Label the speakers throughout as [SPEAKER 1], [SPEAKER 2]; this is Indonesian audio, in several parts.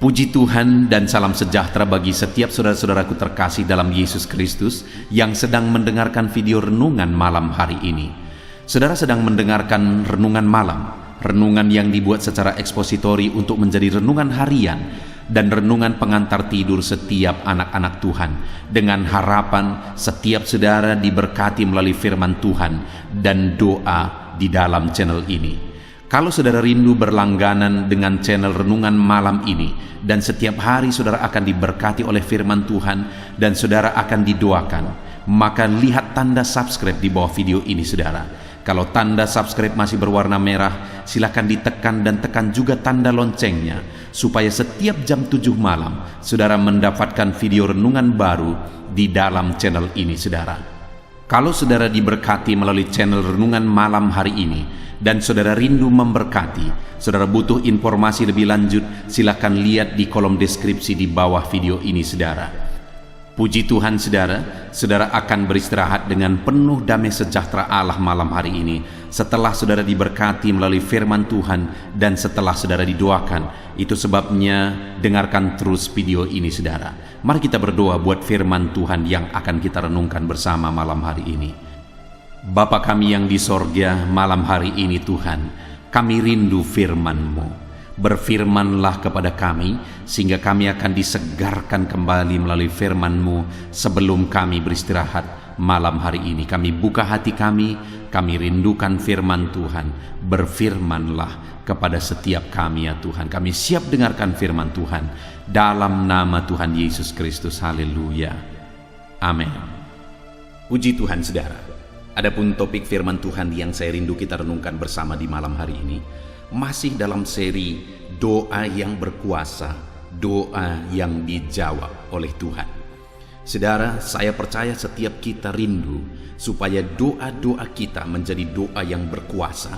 [SPEAKER 1] Puji Tuhan dan salam sejahtera bagi setiap saudara-saudaraku terkasih dalam Yesus Kristus yang sedang mendengarkan video renungan malam hari ini. Saudara sedang mendengarkan renungan malam, renungan yang dibuat secara ekspositori untuk menjadi renungan harian dan renungan pengantar tidur setiap anak-anak Tuhan, dengan harapan setiap saudara diberkati melalui firman Tuhan dan doa di dalam channel ini. Kalau saudara rindu berlangganan dengan channel renungan malam ini dan setiap hari saudara akan diberkati oleh firman Tuhan dan saudara akan didoakan, maka lihat tanda subscribe di bawah video ini saudara. Kalau tanda subscribe masih berwarna merah, silakan ditekan dan tekan juga tanda loncengnya supaya setiap jam 7 malam saudara mendapatkan video renungan baru di dalam channel ini saudara. Kalau saudara diberkati melalui channel renungan malam hari ini dan saudara rindu memberkati, saudara butuh informasi lebih lanjut, silakan lihat di kolom deskripsi di bawah video ini saudara. Puji Tuhan saudara, saudara akan beristirahat dengan penuh damai sejahtera Allah malam hari ini setelah saudara diberkati melalui firman Tuhan dan setelah saudara didoakan. Itu sebabnya dengarkan terus video ini saudara. Mari kita berdoa buat firman Tuhan yang akan kita renungkan bersama malam hari ini. Bapa kami yang di sorga, malam hari ini Tuhan, kami rindu firman-Mu. Berfirmanlah kepada kami, sehingga kami akan disegarkan kembali melalui firman-Mu sebelum kami beristirahat malam hari ini. Kami buka hati kami rindukan firman Tuhan. Berfirmanlah kepada setiap kami ya Tuhan. Kami siap dengarkan firman Tuhan. Dalam nama Tuhan Yesus Kristus, haleluya. Amin. Puji Tuhan saudara. Adapun topik firman Tuhan yang saya rindu kita renungkan bersama di malam hari ini, masih dalam seri doa yang berkuasa, doa yang dijawab oleh Tuhan. Saudara, saya percaya setiap kita rindu supaya doa-doa kita menjadi doa yang berkuasa,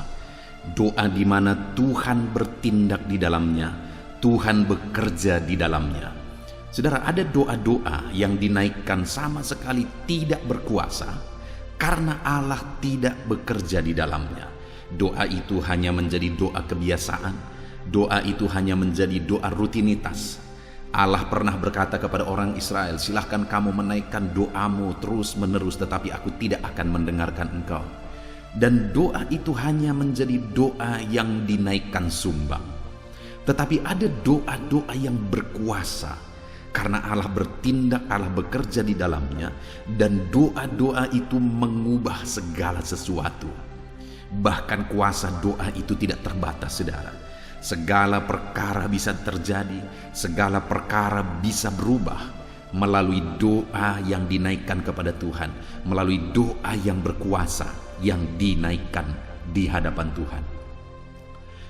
[SPEAKER 1] doa di mana Tuhan bertindak di dalamnya, Tuhan bekerja di dalamnya. Saudara, ada doa-doa yang dinaikkan sama sekali tidak berkuasa karena Allah tidak bekerja di dalamnya. Doa itu hanya menjadi doa kebiasaan, doa itu hanya menjadi doa rutinitas. Allah pernah berkata kepada orang Israel, silahkan kamu menaikkan doamu terus menerus, tetapi aku tidak akan mendengarkan engkau. Dan doa itu hanya menjadi doa yang dinaikkan sumbang. Tetapi ada doa-doa yang berkuasa, karena Allah bertindak, Allah bekerja di dalamnya, dan doa-doa itu mengubah segala sesuatu. Bahkan kuasa doa itu tidak terbatas saudara. Segala perkara bisa terjadi, segala perkara bisa berubah melalui doa yang dinaikkan kepada Tuhan, melalui doa yang berkuasa yang dinaikkan di hadapan Tuhan.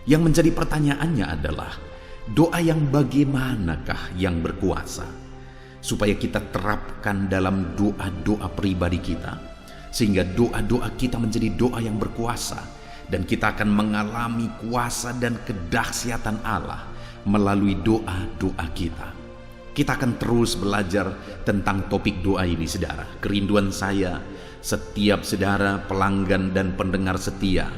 [SPEAKER 1] Yang menjadi pertanyaannya adalah, doa yang bagaimanakah yang berkuasa? Supaya kita terapkan dalam doa-doa pribadi kita, sehingga doa-doa kita menjadi doa yang berkuasa, dan kita akan mengalami kuasa dan kedahsyatan Allah melalui doa-doa kita. Kita akan terus belajar tentang topik doa ini saudara. Kerinduan saya, setiap saudara pelanggan dan pendengar setia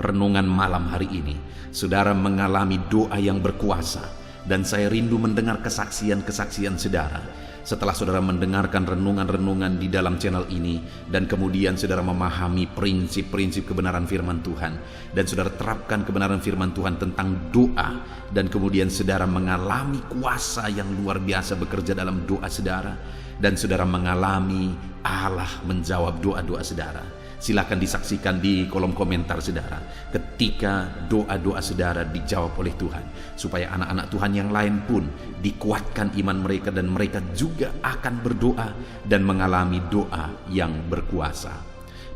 [SPEAKER 1] renungan malam hari ini, saudara mengalami doa yang berkuasa, dan saya rindu mendengar kesaksian-kesaksian saudara setelah saudara mendengarkan renungan-renungan di dalam channel ini, dan kemudian saudara memahami prinsip-prinsip kebenaran firman Tuhan, dan saudara terapkan kebenaran firman Tuhan tentang doa, dan kemudian saudara mengalami kuasa yang luar biasa bekerja dalam doa saudara, dan saudara mengalami Allah menjawab doa-doa saudara. Silakan disaksikan di kolom komentar saudara ketika doa-doa saudara dijawab oleh Tuhan, supaya anak-anak Tuhan yang lain pun dikuatkan iman mereka, dan mereka juga akan berdoa dan mengalami doa yang berkuasa.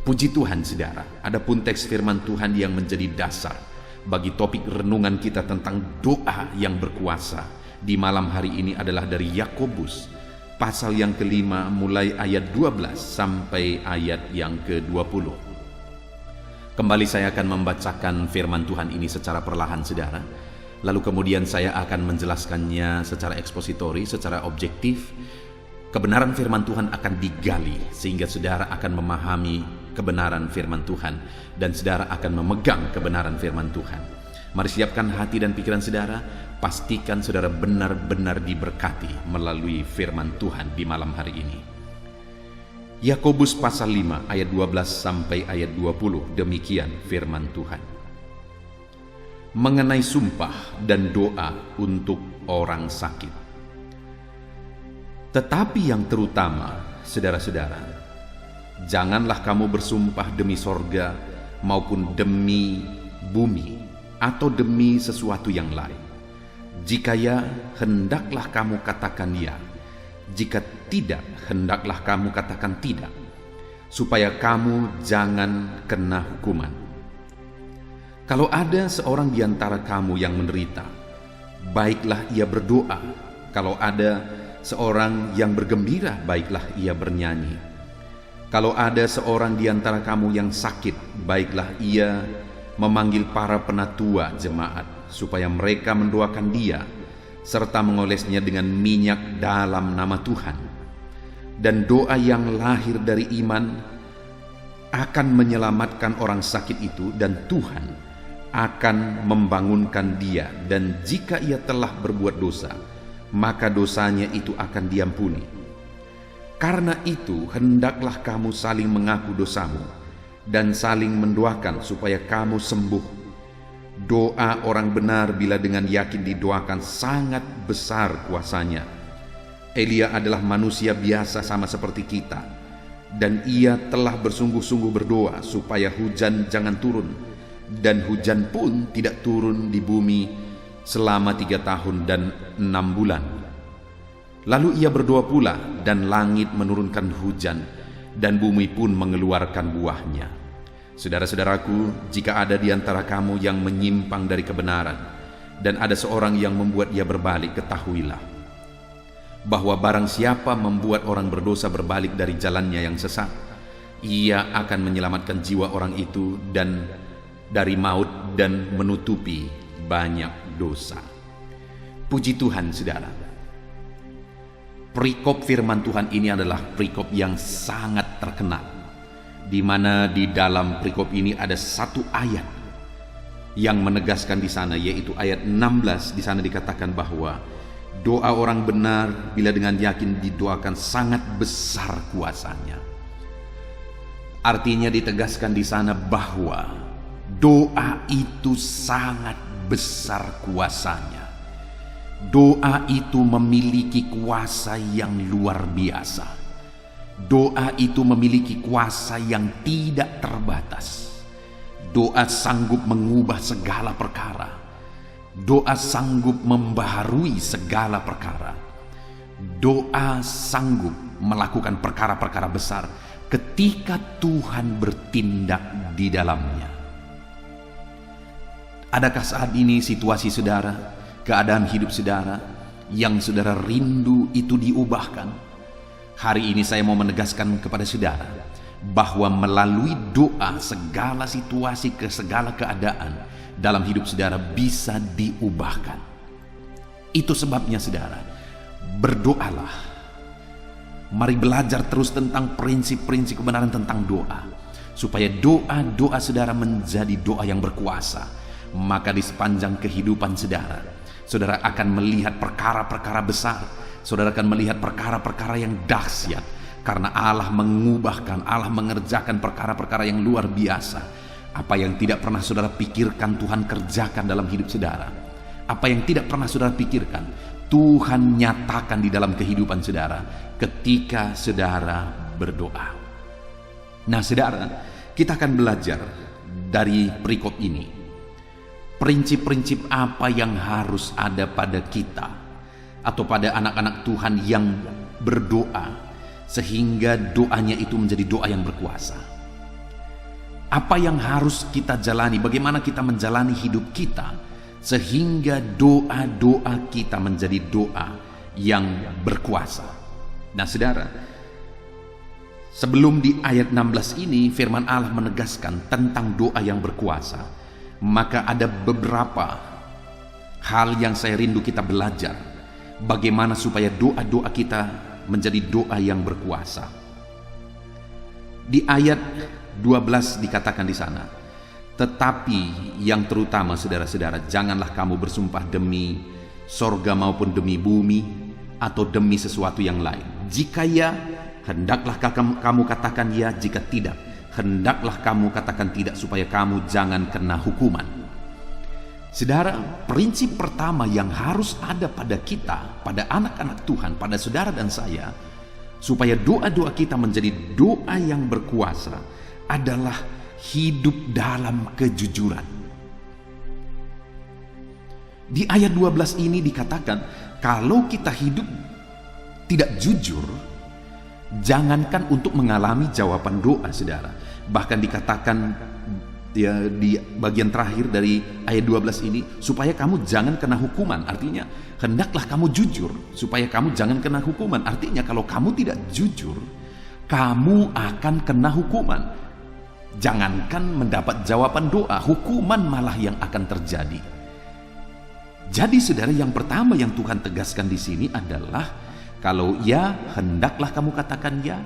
[SPEAKER 1] Puji Tuhan saudara. Adapun teks firman Tuhan yang menjadi dasar bagi topik renungan kita tentang doa yang berkuasa di malam hari ini adalah dari Yakobus pasal yang kelima, mulai ayat 12 sampai ayat yang ke-20. Kembali saya akan membacakan firman Tuhan ini secara perlahan saudara. Lalu kemudian saya akan menjelaskannya secara ekspositori, secara objektif. Kebenaran firman Tuhan akan digali sehingga saudara akan memahami kebenaran firman Tuhan, dan saudara akan memegang kebenaran firman Tuhan. Mari siapkan hati dan pikiran saudara, pastikan saudara benar-benar diberkati melalui firman Tuhan di malam hari ini. Yakobus pasal 5 ayat 12 sampai ayat 20, demikian firman Tuhan. Mengenai sumpah dan doa untuk orang sakit. Tetapi yang terutama, saudara-saudara, janganlah kamu bersumpah demi sorga maupun demi bumi atau demi sesuatu yang lain. Jika ya, hendaklah kamu katakan ya. Jika tidak, hendaklah kamu katakan tidak, supaya kamu jangan kena hukuman. Kalau ada seorang di antara kamu yang menderita, baiklah ia berdoa. Kalau ada seorang yang bergembira, baiklah ia bernyanyi. Kalau ada seorang di antara kamu yang sakit, baiklah ia memanggil para penatua jemaat, supaya mereka mendoakan dia, serta mengolesnya dengan minyak dalam nama Tuhan. Dan doa yang lahir dari iman akan menyelamatkan orang sakit itu, dan Tuhan akan membangunkan dia. Dan jika ia telah berbuat dosa, maka dosanya itu akan diampuni. Karena itu, hendaklah kamu saling mengaku dosamu dan saling mendoakan supaya kamu sembuh. Doa orang benar bila dengan yakin didoakan sangat besar kuasanya. Elia adalah manusia biasa sama seperti kita, dan ia telah bersungguh-sungguh berdoa supaya hujan jangan turun, dan hujan pun tidak turun di bumi selama 3 tahun dan 6 bulan. Lalu ia berdoa pula, dan langit menurunkan hujan, dan bumi pun mengeluarkan buahnya. Saudara-saudaraku, jika ada di antara kamu yang menyimpang dari kebenaran, dan ada seorang yang membuat dia berbalik, ketahuilah bahwa barang siapa membuat orang berdosa berbalik dari jalannya yang sesat, ia akan menyelamatkan jiwa orang itu dan dari maut dan menutupi banyak dosa. Puji Tuhan, saudara. Perikop firman Tuhan ini adalah perikop yang sangat terkenal, di mana di dalam perikop ini ada satu ayat yang menegaskan di sana, yaitu ayat 16. Di sana dikatakan bahwa doa orang benar bila dengan yakin didoakan sangat besar kuasanya. Artinya ditegaskan di sana bahwa doa itu sangat besar kuasanya. Doa itu memiliki kuasa yang luar biasa. Doa itu memiliki kuasa yang tidak terbatas. Doa sanggup mengubah segala perkara. Doa sanggup membaharui segala perkara. Doa sanggup melakukan perkara-perkara besar ketika Tuhan bertindak di dalamnya. Adakah saat ini situasi saudara, keadaan hidup saudara yang saudara rindu itu diubahkan? Hari ini saya mau menegaskan kepada saudara bahwa melalui doa segala situasi, segala keadaan dalam hidup saudara bisa diubahkan. Itu sebabnya saudara, berdoalah. Mari belajar terus tentang prinsip-prinsip kebenaran tentang doa, supaya doa-doa saudara menjadi doa yang berkuasa. Maka di sepanjang kehidupan saudara, saudara akan melihat perkara-perkara besar. Saudara akan melihat perkara-perkara yang dahsyat, karena Allah mengubahkan, Allah mengerjakan perkara-perkara yang luar biasa. Apa yang tidak pernah saudara pikirkan, Tuhan kerjakan dalam hidup saudara. Apa yang tidak pernah saudara pikirkan, Tuhan nyatakan di dalam kehidupan saudara ketika saudara berdoa. Nah saudara, kita akan belajar dari perikop ini prinsip-prinsip apa yang harus ada pada kita atau pada anak-anak Tuhan yang berdoa, sehingga doanya itu menjadi doa yang berkuasa. Apa yang harus kita jalani, bagaimana kita menjalani hidup kita, sehingga doa-doa kita menjadi doa yang berkuasa. Nah saudara, sebelum di ayat 16 ini firman Allah menegaskan tentang doa yang berkuasa, maka ada beberapa hal yang saya rindu kita belajar. Bagaimana supaya doa-doa kita menjadi doa yang berkuasa. Di ayat 12 dikatakan di sana, Tetapi yang terutama saudara-saudara, janganlah kamu bersumpah demi sorga maupun demi bumi atau demi sesuatu yang lain. Jika ya, hendaklah kamu katakan ya, jika tidak, hendaklah kamu katakan tidak, supaya kamu jangan kena hukuman. Saudara, prinsip pertama yang harus ada pada kita, pada anak-anak Tuhan, pada saudara dan saya, supaya doa-doa kita menjadi doa yang berkuasa, adalah hidup dalam kejujuran. Di ayat 12 ini dikatakan, kalau kita hidup tidak jujur, jangankan untuk mengalami jawaban doa, saudara. Bahkan dikatakan ya, di bagian terakhir dari ayat 12 ini, supaya kamu jangan kena hukuman. Artinya, hendaklah kamu jujur, supaya kamu jangan kena hukuman. Artinya, kalau kamu tidak jujur, kamu akan kena hukuman. Jangankan mendapat jawaban doa, hukuman malah yang akan terjadi. Jadi saudara, yang pertama yang Tuhan tegaskan di sini adalah, kalau ya, hendaklah kamu katakan ya.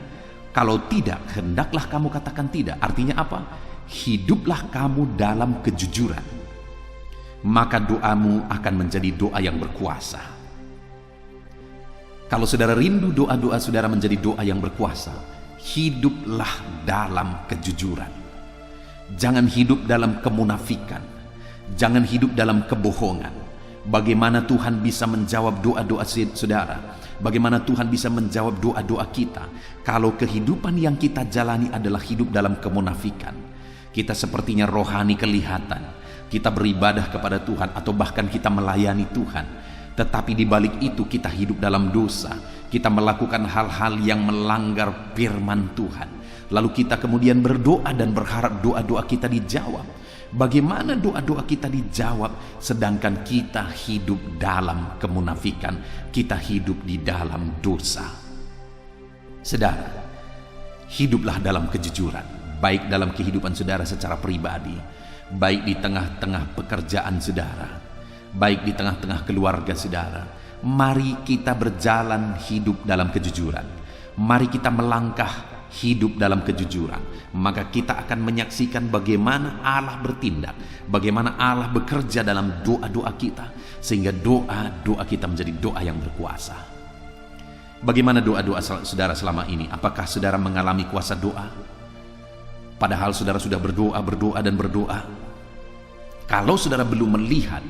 [SPEAKER 1] Kalau tidak, hendaklah kamu katakan tidak. Artinya apa? Hiduplah kamu dalam kejujuran. Maka doamu akan menjadi doa yang berkuasa. Kalau saudara rindu doa-doa saudara menjadi doa yang berkuasa, hiduplah dalam kejujuran. Jangan hidup dalam kemunafikan. Jangan hidup dalam kebohongan. Bagaimana Tuhan bisa menjawab doa-doa saudara? Bagaimana Tuhan bisa menjawab doa-doa kita kalau kehidupan yang kita jalani adalah hidup dalam kemunafikan? Kita sepertinya rohani kelihatan, kita beribadah kepada Tuhan atau bahkan kita melayani Tuhan, tetapi di balik itu kita hidup dalam dosa. Kita melakukan hal-hal yang melanggar firman Tuhan. Lalu kita kemudian berdoa dan berharap doa-doa kita dijawab. Bagaimana doa-doa kita dijawab sedangkan kita hidup dalam kemunafikan, kita hidup di dalam dosa? Saudara, hiduplah dalam kejujuran, baik dalam kehidupan saudara secara pribadi, baik di tengah-tengah pekerjaan saudara, baik di tengah-tengah keluarga saudara. Mari kita berjalan hidup dalam kejujuran. Mari kita melangkah hidup dalam kejujuran, maka kita akan menyaksikan bagaimana Allah bertindak, bagaimana Allah bekerja dalam doa-doa kita, sehingga doa-doa kita menjadi doa yang berkuasa. Bagaimana doa-doa saudara selama ini? Apakah saudara mengalami kuasa doa? Padahal saudara sudah berdoa dan berdoa. Kalau saudara belum melihat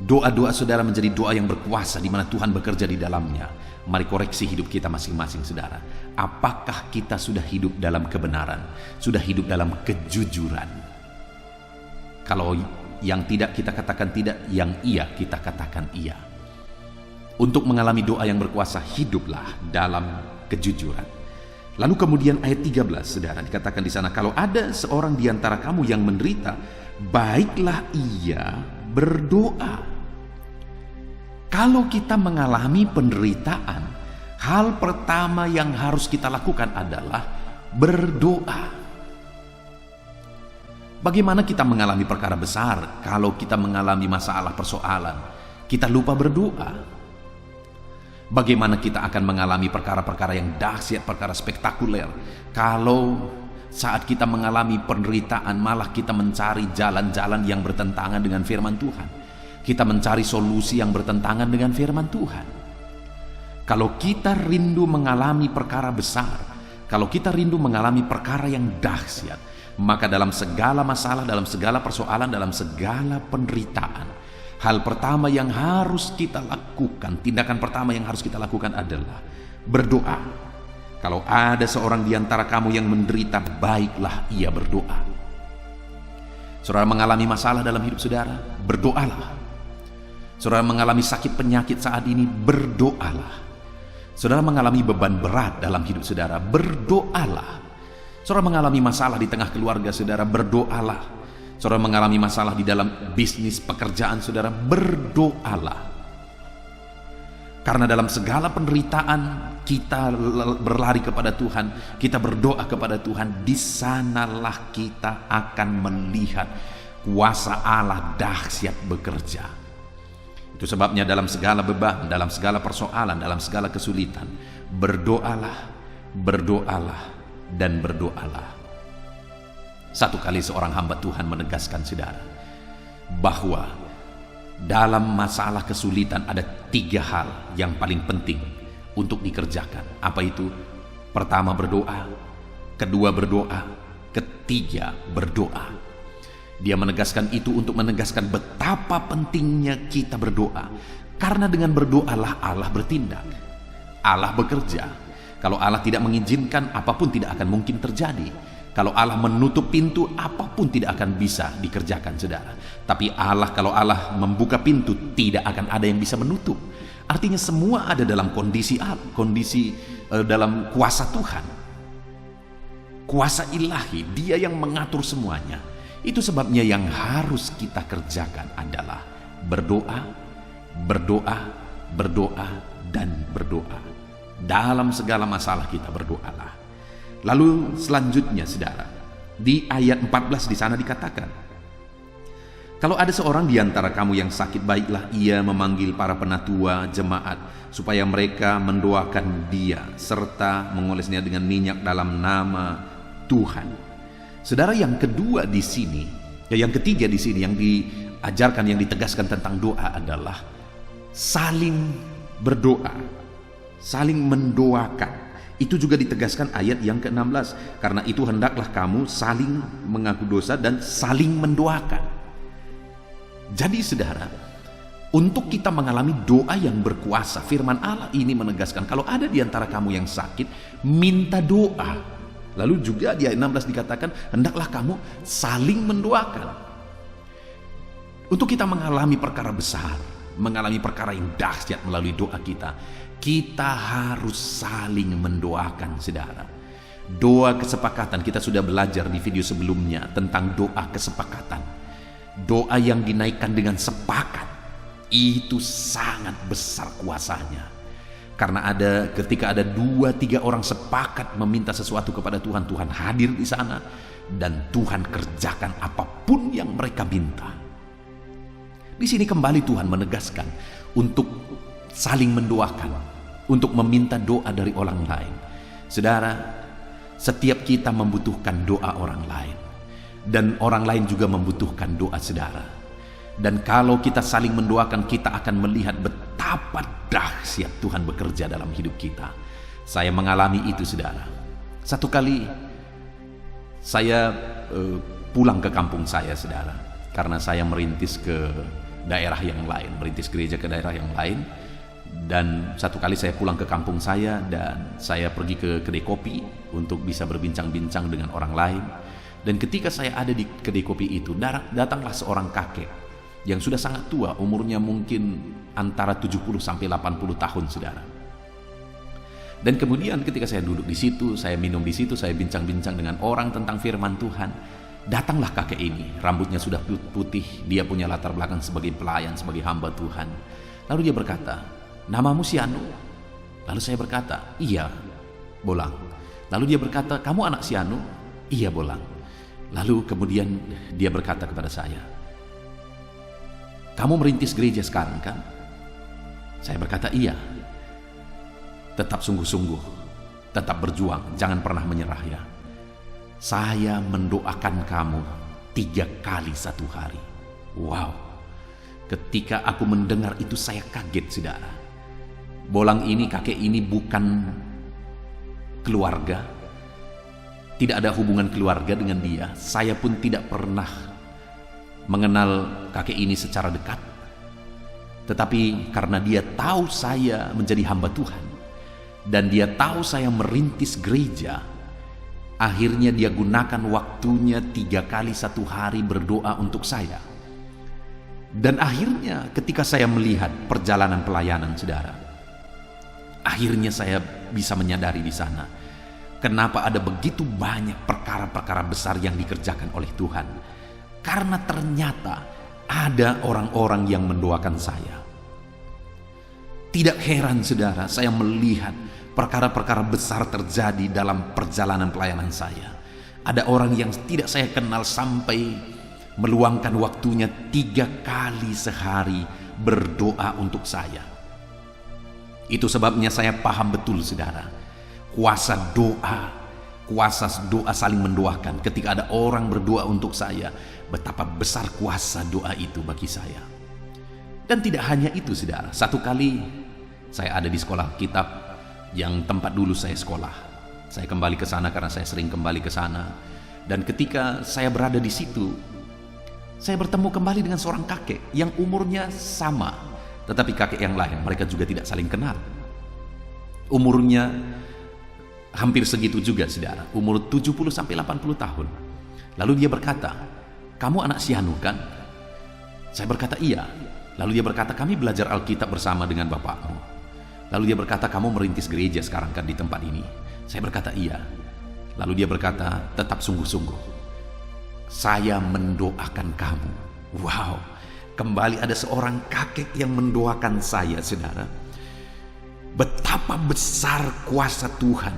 [SPEAKER 1] doa-doa saudara menjadi doa yang berkuasa di mana Tuhan bekerja di dalamnya, mari koreksi hidup kita masing-masing, saudara. Apakah kita sudah hidup dalam kebenaran? Sudah hidup dalam kejujuran? Kalau yang tidak kita katakan tidak, yang iya kita katakan iya. Untuk mengalami doa yang berkuasa, hiduplah dalam kejujuran. Lalu kemudian ayat 13, saudara, dikatakan di sana, kalau ada seorang di antara kamu yang menderita, baiklah ia berdoa. Kalau kita mengalami penderitaan, hal pertama yang harus kita lakukan adalah berdoa. Bagaimana kita mengalami perkara besar kalau kita mengalami masalah persoalan, kita lupa berdoa? Bagaimana kita akan mengalami perkara-perkara yang dahsyat, perkara spektakuler, kalau saat kita mengalami penderitaan malah kita mencari jalan-jalan yang bertentangan dengan firman Tuhan? Kita mencari solusi yang bertentangan dengan firman Tuhan. Kalau kita rindu mengalami perkara besar, kalau kita rindu mengalami perkara yang dahsyat, maka dalam segala masalah, dalam segala persoalan, dalam segala penderitaan, hal pertama yang harus kita lakukan, tindakan pertama yang harus kita lakukan adalah berdoa. Kalau ada seorang di antara kamu yang menderita, baiklah ia berdoa. Saudara mengalami masalah dalam hidup saudara, berdoalah. Saudara mengalami sakit penyakit saat ini, berdoalah. Saudara mengalami beban berat dalam hidup saudara, berdoalah. Saudara mengalami masalah di tengah keluarga saudara, berdoalah. Saudara mengalami masalah di dalam bisnis pekerjaan saudara, berdoalah. Karena dalam segala penderitaan kita berlari kepada Tuhan, kita berdoa kepada Tuhan, di sanalah kita akan melihat kuasa Allah dahsyat bekerja. Itu sebabnya dalam segala beban, dalam segala persoalan, dalam segala kesulitan, berdoalah, berdoalah, dan berdoalah. Satu kali seorang hamba Tuhan menegaskan saudara, bahwa dalam masalah kesulitan ada 3 hal yang paling penting untuk dikerjakan. Apa itu? Pertama berdoa, kedua berdoa, ketiga berdoa. Dia menegaskan itu untuk menegaskan betapa pentingnya kita berdoa. Karena dengan berdoalah Allah bertindak, Allah bekerja. Kalau Allah tidak mengizinkan, apapun tidak akan mungkin terjadi. Kalau Allah menutup pintu, apapun tidak akan bisa dikerjakan, saudara. Tapi Allah, kalau Allah membuka pintu, tidak akan ada yang bisa menutup. Artinya semua ada dalam kondisi dalam kuasa Tuhan. Kuasa ilahi, Dia yang mengatur semuanya. Itu sebabnya yang harus kita kerjakan adalah berdoa, berdoa, berdoa, dan berdoa. Dalam segala masalah kita berdoalah. Lalu selanjutnya saudara, di ayat 14 di sana dikatakan, kalau ada seorang di antara kamu yang sakit, baiklah ia memanggil para penatua jemaat supaya mereka mendoakan dia serta mengolesnya dengan minyak dalam nama Tuhan. Saudara, yang kedua di sini, yang ketiga di sini yang diajarkan, yang ditegaskan tentang doa adalah saling berdoa, saling mendoakan. Itu juga ditegaskan ayat yang ke-16. Karena itu hendaklah kamu saling mengaku dosa dan saling mendoakan. Jadi saudara, untuk kita mengalami doa yang berkuasa, firman Allah ini menegaskan, kalau ada di antara kamu yang sakit, minta doa. Lalu juga di ayat 16 dikatakan, hendaklah kamu saling mendoakan. Untuk kita mengalami perkara besar, mengalami perkara yang dahsyat melalui doa kita, kita harus saling mendoakan, saudara. Doa kesepakatan, kita sudah belajar di video sebelumnya tentang doa kesepakatan. Doa yang dinaikkan dengan sepakat itu sangat besar kuasanya. Karena ketika ada 2-3 orang sepakat meminta sesuatu kepada Tuhan, Tuhan hadir di sana dan Tuhan kerjakan apapun yang mereka minta. Di sini kembali Tuhan menegaskan untuk saling mendoakan, untuk meminta doa dari orang lain. Saudara, setiap kita membutuhkan doa orang lain. Dan orang lain juga membutuhkan doa saudara. Dan kalau kita saling mendoakan, kita akan melihat betapa dahsyat Tuhan bekerja dalam hidup kita. Saya mengalami itu saudara. Satu kali saya pulang ke kampung saya saudara, karena saya merintis ke daerah yang lain, merintis gereja ke daerah yang lain. Dan satu kali saya pulang ke kampung saya dan saya pergi ke kedai kopi untuk bisa berbincang-bincang dengan orang lain. Dan ketika saya ada di kedai kopi itu, datanglah seorang kakek yang sudah sangat tua, umurnya mungkin antara 70 sampai 80 tahun, saudara. Dan kemudian ketika saya duduk di situ, saya minum di situ, saya bincang-bincang dengan orang tentang firman Tuhan, datanglah kakek ini, rambutnya sudah putih, dia punya latar belakang sebagai pelayan, sebagai hamba Tuhan. Lalu dia berkata, namamu Sianu? Lalu saya berkata, iya, Bolang. Lalu dia berkata, kamu anak Sianu? Iya, Bolang. Lalu kemudian dia berkata kepada saya, kamu merintis gereja sekarang kan? Saya berkata, iya. Tetap sungguh-sungguh, tetap berjuang, jangan pernah menyerah ya. Saya mendoakan kamu 3 kali satu hari. Wow. Ketika aku mendengar itu saya kaget saudara. Bolang ini, kakek ini bukan keluarga. Tidak ada hubungan keluarga dengan dia. Saya pun tidak pernah mengenal kakek ini secara dekat. Tetapi karena dia tahu saya menjadi hamba Tuhan, dan dia tahu saya merintis gereja, akhirnya dia gunakan waktunya 3 kali satu hari berdoa untuk saya. Dan akhirnya ketika saya melihat perjalanan pelayanan saudara, akhirnya saya bisa menyadari di sana, kenapa ada begitu banyak perkara-perkara besar yang dikerjakan oleh Tuhan? Karena ternyata ada orang-orang yang mendoakan saya. Tidak heran saudara, saya melihat perkara-perkara besar terjadi dalam perjalanan pelayanan saya. Ada orang yang tidak saya kenal sampai meluangkan waktunya 3 kali sehari berdoa untuk saya. Itu sebabnya saya paham betul saudara, kuasa doa, kuasa doa saling mendoakan. Ketika ada orang berdoa untuk saya, betapa besar kuasa doa itu bagi saya. Dan tidak hanya itu, saudara. Satu kali saya ada di sekolah kitab yang tempat dulu saya sekolah. Saya kembali ke sana karena saya sering kembali ke sana. Dan ketika saya berada di situ, saya bertemu kembali dengan seorang kakek yang umurnya sama, tetapi kakek yang lain. Mereka juga tidak saling kenal. Umurnya hampir segitu juga, saudara. Umur 70 sampai 80 tahun. Lalu dia berkata, "Kamu anak si Hanu kan?" Saya berkata, "Iya." Lalu dia berkata, "Kami belajar Alkitab bersama dengan bapakmu." Lalu dia berkata, "Kamu merintis gereja sekarang kan di tempat ini?" Saya berkata, "Iya." Lalu dia berkata, "Tetap sungguh-sungguh. Saya mendoakan kamu." Wow, kembali ada seorang kakek yang mendoakan saya, saudara. Betapa besar kuasa Tuhan,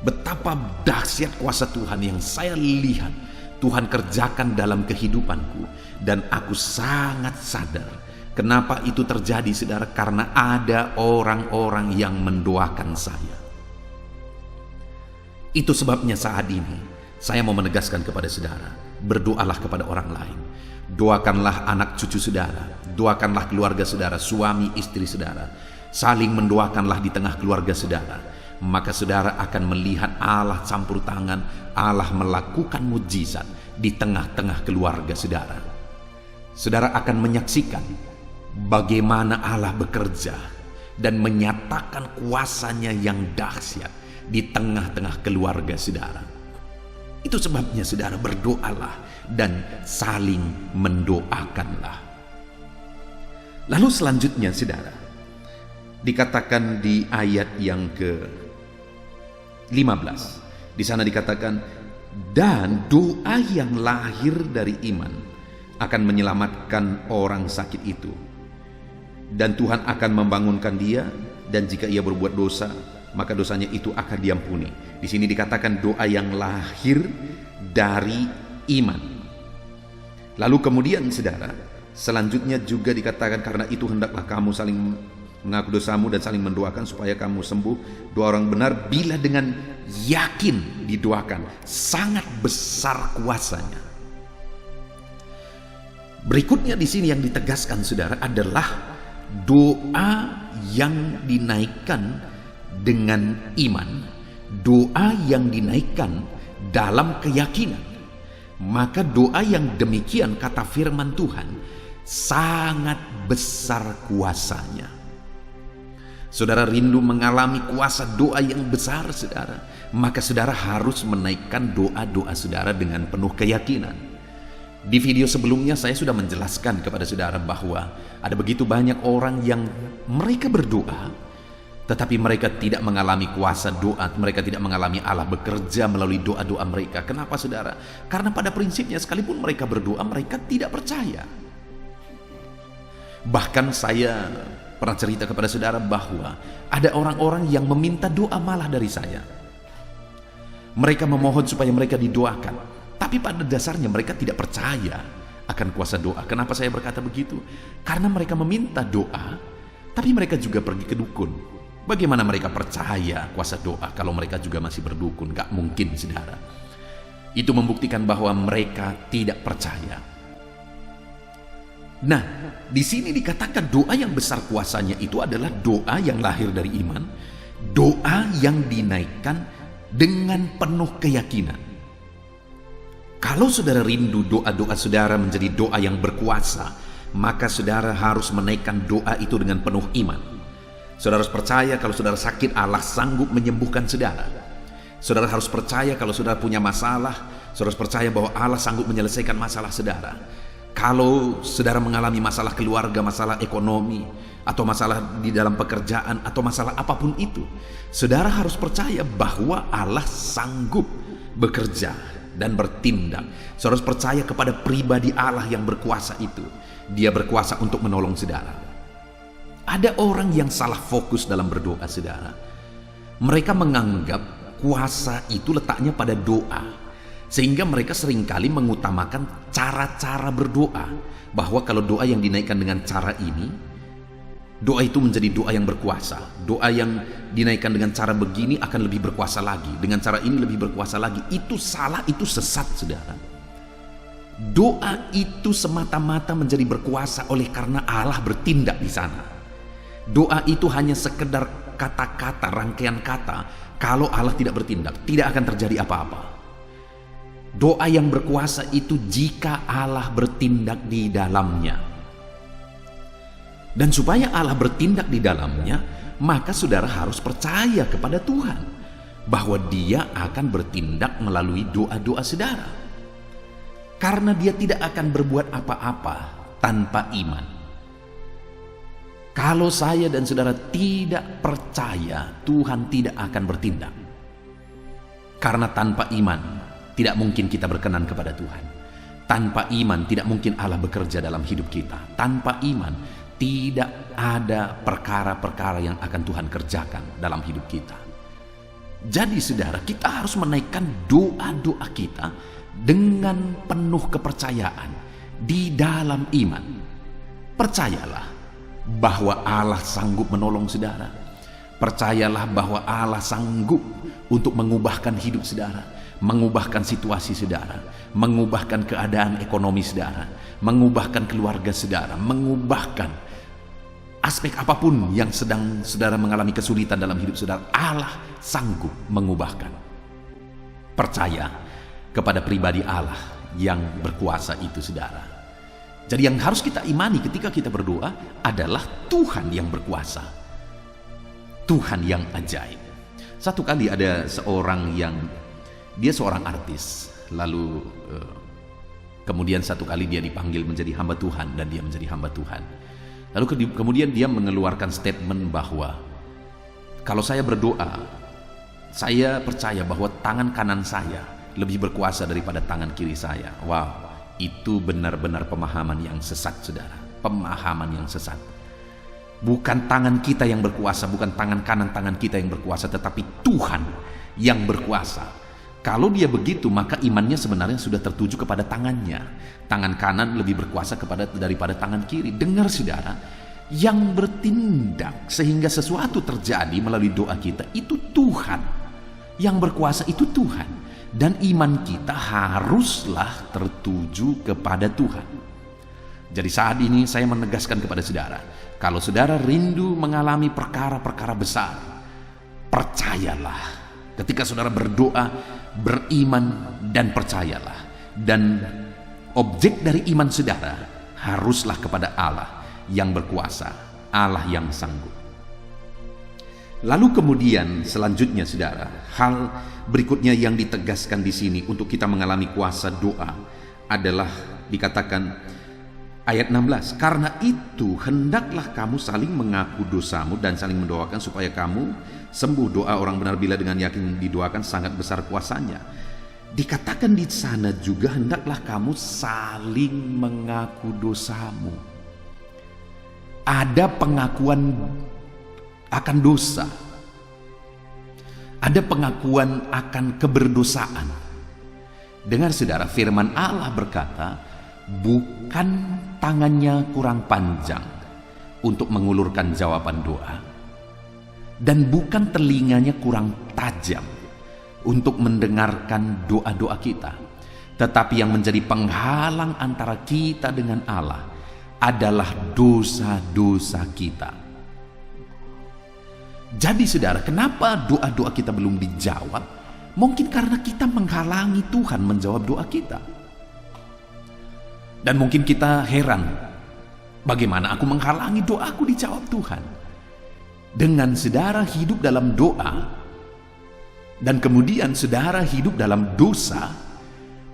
[SPEAKER 1] betapa dahsyat kuasa Tuhan yang saya lihat Tuhan kerjakan dalam kehidupanku. Dan aku sangat sadar kenapa itu terjadi, saudara, karena ada orang-orang yang mendoakan saya. Itu sebabnya saat ini saya mau menegaskan kepada saudara, berdoalah kepada orang lain. Doakanlah anak cucu saudara, doakanlah keluarga saudara, suami istri saudara. Saling mendoakanlah di tengah keluarga saudara. Maka saudara akan melihat Allah campur tangan, Allah melakukan mujizat di tengah-tengah keluarga saudara. Saudara akan menyaksikan bagaimana Allah bekerja dan menyatakan kuasanya yang dahsyat di tengah-tengah keluarga saudara. Itu sebabnya saudara, berdoalah dan saling mendoakanlah. Lalu selanjutnya, saudara, dikatakan di ayat yang ke-15. Di sana dikatakan, "Dan doa yang lahir dari iman akan menyelamatkan orang sakit itu. Dan Tuhan akan membangunkan dia, dan jika ia berbuat dosa, maka dosanya itu akan diampuni." Di sini dikatakan doa yang lahir dari iman. Lalu kemudian, saudara, selanjutnya juga dikatakan, "Karena itu hendaklah kamu saling mengaku dosamu dan saling mendoakan supaya kamu sembuh. Doa orang benar bila dengan yakin didoakan, sangat besar kuasanya." Berikutnya di sini yang ditegaskan, saudara, adalah doa yang dinaikkan dengan iman, doa yang dinaikkan dalam keyakinan. Maka doa yang demikian, kata firman Tuhan, sangat besar kuasanya. Saudara rindu mengalami kuasa doa yang besar, saudara, maka saudara harus menaikkan doa-doa saudara dengan penuh keyakinan. Di video sebelumnya saya sudah menjelaskan kepada saudara bahwa ada begitu banyak orang yang mereka berdoa, tetapi mereka tidak mengalami kuasa doa, mereka tidak mengalami Allah bekerja melalui doa-doa mereka. Kenapa, saudara? Karena pada prinsipnya sekalipun mereka berdoa, mereka tidak percaya. Bahkan saya pernah cerita kepada saudara bahwa ada orang-orang yang meminta doa malah dari saya. Mereka memohon supaya mereka didoakan, tapi pada dasarnya mereka tidak percaya akan kuasa doa. Kenapa saya berkata begitu? Karena mereka meminta doa, tapi mereka juga pergi ke dukun. Bagaimana mereka percaya kuasa doa kalau mereka juga masih berdukun? Gak mungkin, saudara. Itu membuktikan bahwa mereka tidak percaya. Nah, di sini dikatakan doa yang besar kuasanya itu adalah doa yang lahir dari iman, doa yang dinaikkan dengan penuh keyakinan. Kalau saudara rindu doa-doa saudara menjadi doa yang berkuasa, maka saudara harus menaikkan doa itu dengan penuh iman. Saudara harus percaya kalau saudara sakit, Allah sanggup menyembuhkan saudara. Saudara harus percaya kalau saudara punya masalah, saudara harus percaya bahwa Allah sanggup menyelesaikan masalah saudara. Kalau saudara mengalami masalah keluarga, masalah ekonomi, atau masalah di dalam pekerjaan, atau masalah apapun itu, saudara harus percaya bahwa Allah sanggup bekerja dan bertindak. Saudara harus percaya kepada pribadi Allah yang berkuasa itu. Dia berkuasa untuk menolong saudara. Ada orang yang salah fokus dalam berdoa, saudara. Mereka menganggap kuasa itu letaknya pada doa, sehingga mereka seringkali mengutamakan cara-cara berdoa, bahwa kalau doa yang dinaikkan dengan cara ini, Doa itu menjadi doa yang berkuasa. Doa yang dinaikkan dengan cara begini akan lebih berkuasa lagi. Dengan cara ini lebih berkuasa lagi. Itu salah, itu sesat, saudara. Doa itu semata-mata menjadi berkuasa oleh karena Allah bertindak di sana. Doa itu hanya sekedar kata-kata, rangkaian kata. Kalau Allah tidak bertindak, tidak akan terjadi apa-apa. Doa yang berkuasa itu jika Allah bertindak di dalamnya. Dan supaya Allah bertindak di dalamnya, maka saudara harus percaya kepada Tuhan bahwa Dia akan bertindak melalui doa-doa saudara. Karena Dia tidak akan berbuat apa-apa tanpa iman. Kalau saya dan saudara tidak percaya, Tuhan tidak akan bertindak. Karena tanpa iman tidak mungkin kita berkenan kepada Tuhan. Tanpa iman tidak mungkin Allah bekerja dalam hidup kita. Tanpa iman tidak ada perkara-perkara yang akan Tuhan kerjakan dalam hidup kita. Jadi saudara, kita harus menaikkan doa-doa kita dengan penuh kepercayaan di dalam iman. Percayalah bahwa Allah sanggup menolong saudara. Percayalah bahwa Allah sanggup untuk mengubahkan hidup saudara, mengubahkan situasi saudara, mengubahkan keadaan ekonomi saudara, mengubahkan keluarga saudara, mengubahkan aspek apapun yang sedang saudara mengalami kesulitan dalam hidup saudara. Allah sanggup mengubahkan. Percaya kepada pribadi Allah yang berkuasa itu, saudara. Jadi yang harus kita imani ketika kita berdoa adalah Tuhan yang berkuasa, Tuhan yang ajaib. Satu kali ada seorang yang dia seorang artis, lalu kemudian satu kali dia dipanggil menjadi hamba Tuhan dan dia menjadi hamba Tuhan. Lalu kemudian dia mengeluarkan statement bahwa kalau saya berdoa, saya percaya bahwa tangan kanan saya lebih berkuasa daripada tangan kiri saya. Wow, itu benar-benar pemahaman yang sesat, saudara. Pemahaman yang sesat. Bukan tangan kita yang berkuasa, bukan tangan kanan tangan kita yang berkuasa, tetapi Tuhan yang berkuasa. Kalau dia begitu, maka imannya sebenarnya sudah tertuju kepada tangannya. Tangan kanan lebih berkuasa daripada tangan kiri. Dengar saudara, yang bertindak sehingga sesuatu terjadi melalui doa kita itu Tuhan. Yang berkuasa itu Tuhan. Dan iman kita haruslah tertuju kepada Tuhan. Jadi saat ini saya menegaskan kepada saudara, kalau saudara rindu mengalami perkara-perkara besar, percayalah. Ketika saudara berdoa, beriman dan percayalah. Dan objek dari iman saudara haruslah kepada Allah yang berkuasa, Allah yang sanggup. Lalu kemudian selanjutnya saudara, hal berikutnya yang ditegaskan di sini untuk kita mengalami kuasa doa adalah dikatakan ayat 16, karena itu hendaklah kamu saling mengaku dosamu dan saling mendoakan supaya kamu sembuh. Doa orang benar bila dengan yakin didoakan sangat besar kuasanya. Dikatakan di sana juga hendaklah kamu saling mengaku dosamu. Ada pengakuan akan dosa. Ada pengakuan akan keberdosaan. Dengar saudara, firman Allah berkata, bukan tangannya kurang panjang untuk mengulurkan jawaban doa, dan bukan telinganya kurang tajam untuk mendengarkan doa-doa kita, tetapi yang menjadi penghalang antara kita dengan Allah adalah dosa-dosa kita. Jadi saudara, kenapa doa-doa kita belum dijawab? Mungkin karena kita menghalangi Tuhan menjawab doa kita. Dan mungkin kita heran, bagaimana aku menghalangi doaku dijawab Tuhan? Dengan saudara hidup dalam doa, dan kemudian saudara hidup dalam dosa,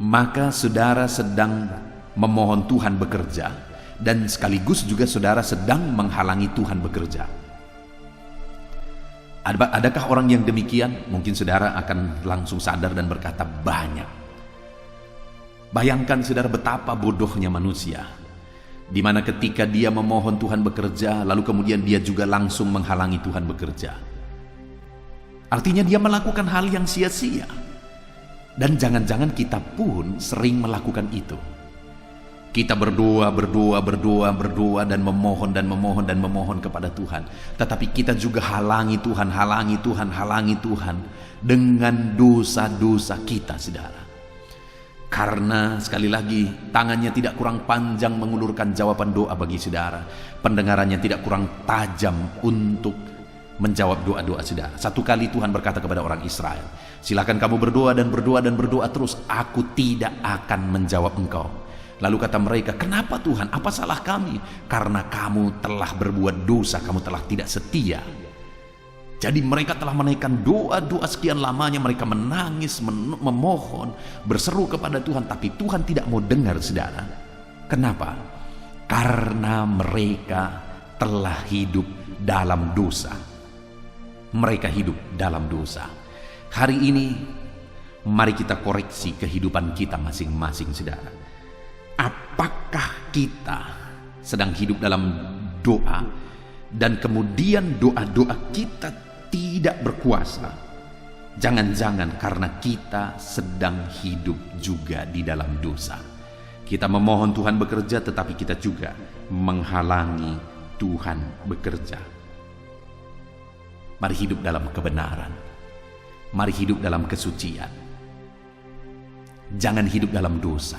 [SPEAKER 1] maka saudara sedang memohon Tuhan bekerja, dan sekaligus juga saudara sedang menghalangi Tuhan bekerja. Adakah orang yang demikian? Mungkin saudara akan langsung sadar dan berkata banyak. Bayangkan saudara betapa bodohnya manusia, di mana ketika dia memohon Tuhan bekerja, lalu kemudian dia juga langsung menghalangi Tuhan bekerja. Artinya dia melakukan hal yang sia-sia. Dan jangan-jangan kita pun sering melakukan itu. Kita berdoa dan memohon kepada Tuhan. Tetapi kita juga halangi Tuhan dengan dosa-dosa kita, saudara. Karena sekali lagi, tangannya tidak kurang panjang mengulurkan jawaban doa bagi saudara. Pendengarannya tidak kurang tajam untuk menjawab doa-doa saudara. Satu kali Tuhan berkata kepada orang Israel, silakan kamu berdoa terus, aku tidak akan menjawab engkau. Lalu kata mereka, kenapa Tuhan? Apa salah kami? Karena kamu telah berbuat dosa, kamu telah tidak setia. Jadi mereka telah menaikkan doa-doa sekian lamanya, mereka menangis, memohon, berseru kepada Tuhan, tapi Tuhan tidak mau dengar, saudara. Kenapa? Karena mereka telah hidup dalam dosa. Mereka hidup dalam dosa. Hari ini, mari kita koreksi kehidupan kita masing-masing, saudara. Apakah kita sedang hidup dalam doa dan kemudian doa-doa kita tidak berkuasa? Jangan-jangan karena kita sedang hidup juga di dalam dosa. Kita memohon Tuhan bekerja, tetapi kita juga menghalangi Tuhan bekerja. Mari hidup dalam kebenaran. Mari hidup dalam kesucian. Jangan hidup dalam dosa.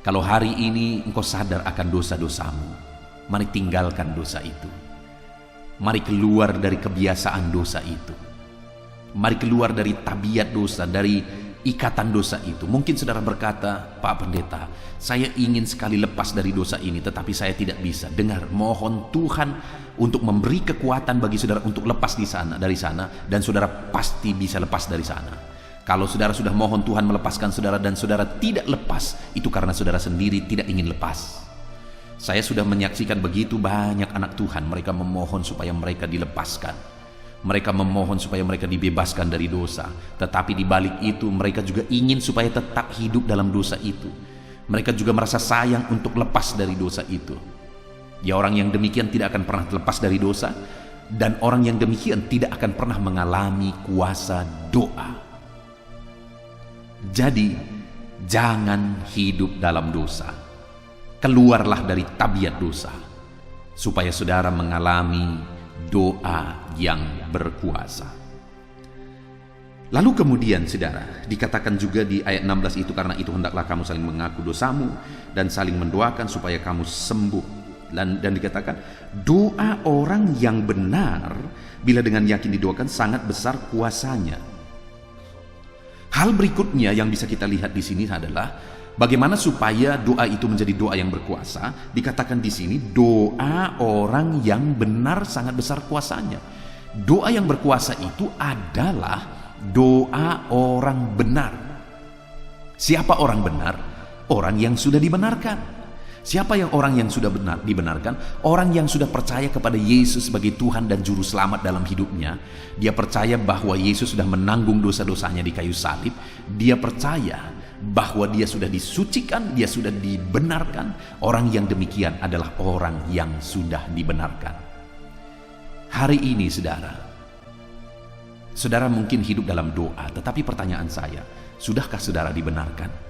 [SPEAKER 1] Kalau hari ini engkau sadar akan dosa-dosamu, mari tinggalkan dosa itu. Mari keluar dari kebiasaan dosa itu. Mari keluar dari tabiat dosa, dari ikatan dosa itu. Mungkin saudara berkata, Pak Pendeta, saya ingin sekali lepas dari dosa ini, tetapi saya tidak bisa. Dengar, mohon Tuhan untuk memberi kekuatan bagi saudara untuk lepas dari sana, dan saudara pasti bisa lepas dari sana. Kalau saudara sudah mohon Tuhan melepaskan saudara dan saudara tidak lepas, itu karena saudara sendiri tidak ingin lepas. Saya sudah menyaksikan begitu banyak anak Tuhan, mereka memohon supaya mereka dilepaskan. Mereka memohon supaya mereka dibebaskan dari dosa. Tetapi di balik itu mereka juga ingin supaya tetap hidup dalam dosa itu. Mereka juga merasa sayang untuk lepas dari dosa itu. Ya, orang yang demikian tidak akan pernah terlepas dari dosa, dan orang yang demikian tidak akan pernah mengalami kuasa doa. Jadi, jangan hidup dalam dosa. Keluarlah dari tabiat dosa, supaya saudara mengalami doa yang berkuasa. Lalu kemudian, saudara, dikatakan juga di ayat 16 itu, karena itu hendaklah kamu saling mengaku dosamu dan saling mendoakan supaya kamu sembuh. Dan dikatakan, doa orang yang benar bila dengan yakin didoakan sangat besar kuasanya. Hal berikutnya yang bisa kita lihat di sini adalah bagaimana supaya doa itu menjadi doa yang berkuasa. Dikatakan di sini, doa orang yang benar sangat besar kuasanya. Doa yang berkuasa itu adalah doa orang benar. Siapa orang benar? Orang yang sudah dibenarkan. Siapa yang orang yang sudah dibenarkan? Orang yang sudah percaya kepada Yesus sebagai Tuhan dan Juru Selamat dalam hidupnya. Dia percaya bahwa Yesus sudah menanggung dosa-dosanya di kayu salib. Dia percaya bahwa dia sudah disucikan, dia sudah dibenarkan. Orang yang demikian adalah orang yang sudah dibenarkan. Hari ini, saudara mungkin hidup dalam doa, tetapi pertanyaan saya, sudahkah saudara dibenarkan?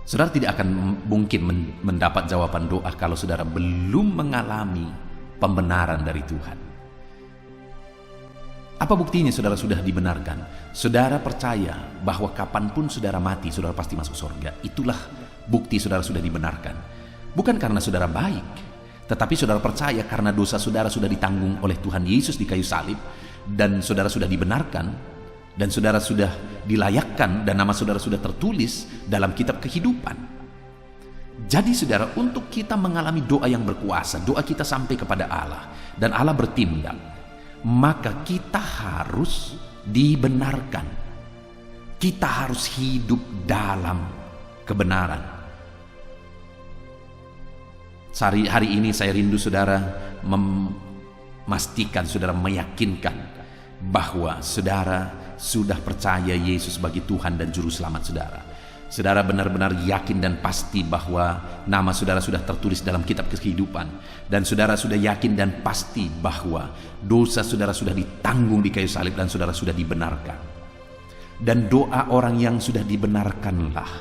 [SPEAKER 1] Saudara tidak akan mungkin mendapat jawaban doa kalau saudara belum mengalami pembenaran dari Tuhan. Apa buktinya saudara sudah dibenarkan? Saudara percaya bahwa kapanpun saudara mati, saudara pasti masuk surga. Itulah bukti saudara sudah dibenarkan. Bukan karena saudara baik, tetapi saudara percaya karena dosa saudara sudah ditanggung oleh Tuhan Yesus di kayu salib, dan saudara sudah dibenarkan, dan saudara sudah dilayakkan, dan nama saudara sudah tertulis dalam kitab kehidupan. Jadi saudara, untuk kita mengalami doa yang berkuasa, doa kita sampai kepada Allah, dan Allah bertindak, maka kita harus dibenarkan. Kita harus hidup dalam kebenaran. Hari ini saya rindu saudara memastikan, saudara meyakinkan bahwa saudara sudah percaya Yesus sebagai Tuhan dan Juru Selamat saudara. Saudara benar-benar yakin dan pasti bahwa nama saudara sudah tertulis dalam kitab kehidupan, dan saudara sudah yakin dan pasti bahwa dosa saudara sudah ditanggung di kayu salib dan saudara sudah dibenarkan. Dan doa orang yang sudah dibenarkanlah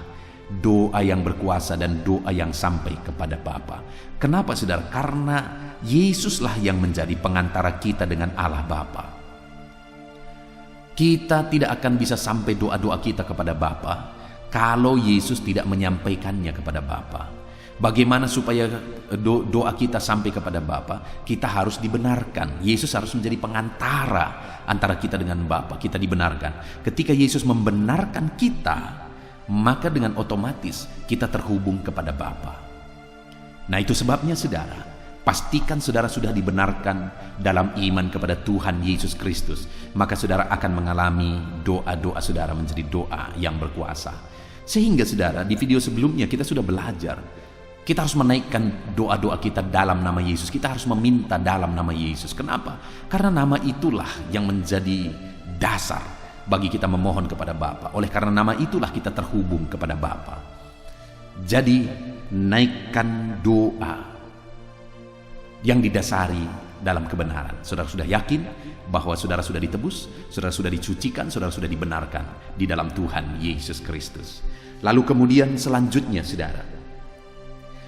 [SPEAKER 1] doa yang berkuasa dan doa yang sampai kepada Bapa. Kenapa saudara? Karena Yesuslah yang menjadi pengantara kita dengan Allah Bapa. Kita tidak akan bisa sampai doa-doa kita kepada Bapa kalau Yesus tidak menyampaikannya kepada Bapa. Bagaimana supaya doa kita sampai kepada Bapa? Kita harus dibenarkan. Yesus harus menjadi pengantara antara kita dengan Bapa. Kita dibenarkan. Ketika Yesus membenarkan kita, maka dengan otomatis kita terhubung kepada Bapa. Nah, itu sebabnya saudara, pastikan saudara sudah dibenarkan dalam iman kepada Tuhan Yesus Kristus. Maka saudara akan mengalami doa-doa saudara menjadi doa yang berkuasa. Sehingga saudara, di video sebelumnya kita sudah belajar, kita harus menaikkan doa-doa kita dalam nama Yesus. Kita harus meminta dalam nama Yesus. Kenapa? Karena nama itulah yang menjadi dasar bagi kita memohon kepada Bapa. Oleh karena nama itulah kita terhubung kepada Bapa. Jadi, naikkan doa yang didasari dalam kebenaran. Saudara sudah yakin bahwa saudara sudah ditebus, saudara sudah dicucikan, saudara sudah dibenarkan di dalam Tuhan Yesus Kristus. Lalu kemudian selanjutnya saudara,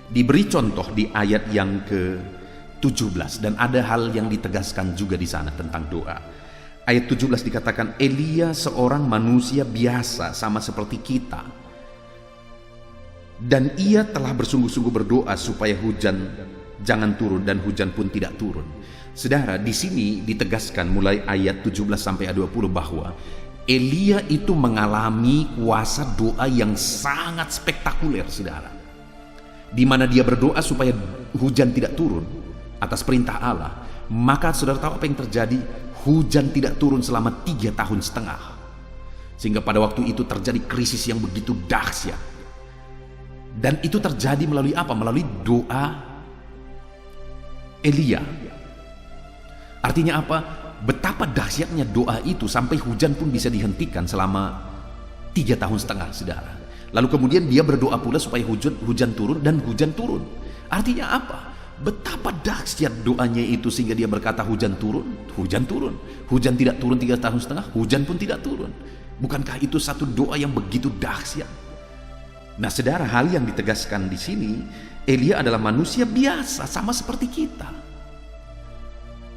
[SPEAKER 1] diberi contoh di ayat yang ke-17, dan ada hal yang ditegaskan juga di sana tentang doa. Ayat 17 dikatakan, Elia seorang manusia biasa sama seperti kita, dan ia telah bersungguh-sungguh berdoa supaya hujan jangan turun, dan hujan pun tidak turun. Saudara, di sini ditegaskan mulai ayat 17 sampai ayat 20 bahwa Elia itu mengalami kuasa doa yang sangat spektakuler, saudara. Di mana dia berdoa supaya hujan tidak turun atas perintah Allah. Maka saudara tahu apa yang terjadi? Hujan tidak turun selama 3,5 tahun. Sehingga pada waktu itu terjadi krisis yang begitu dahsyat. Dan itu terjadi melalui apa? Melalui doa Elia. Artinya apa? Betapa dahsyatnya doa itu sampai hujan pun bisa dihentikan selama 3,5 tahun, saudara. Lalu kemudian dia berdoa pula supaya hujan turun, dan hujan turun. Artinya apa? Betapa dahsyat doanya itu sehingga dia berkata hujan turun, hujan turun. Hujan tidak turun 3,5 tahun, hujan pun tidak turun. Bukankah itu satu doa yang begitu dahsyat? Nah saudara, hal yang ditegaskan di sini, Elia adalah manusia biasa sama seperti kita.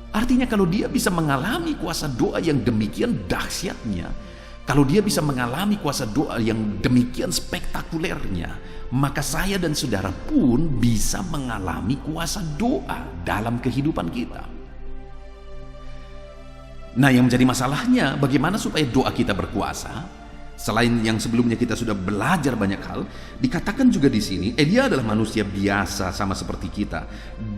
[SPEAKER 1] Artinya kalau dia bisa mengalami kuasa doa yang demikian dahsyatnya, kalau dia bisa mengalami kuasa doa yang demikian spektakulernya, maka saya dan saudara pun bisa mengalami kuasa doa dalam kehidupan kita. Nah, yang menjadi masalahnya bagaimana supaya doa kita berkuasa? Selain yang sebelumnya kita sudah belajar banyak hal, dikatakan juga di sini Elia adalah manusia biasa sama seperti kita,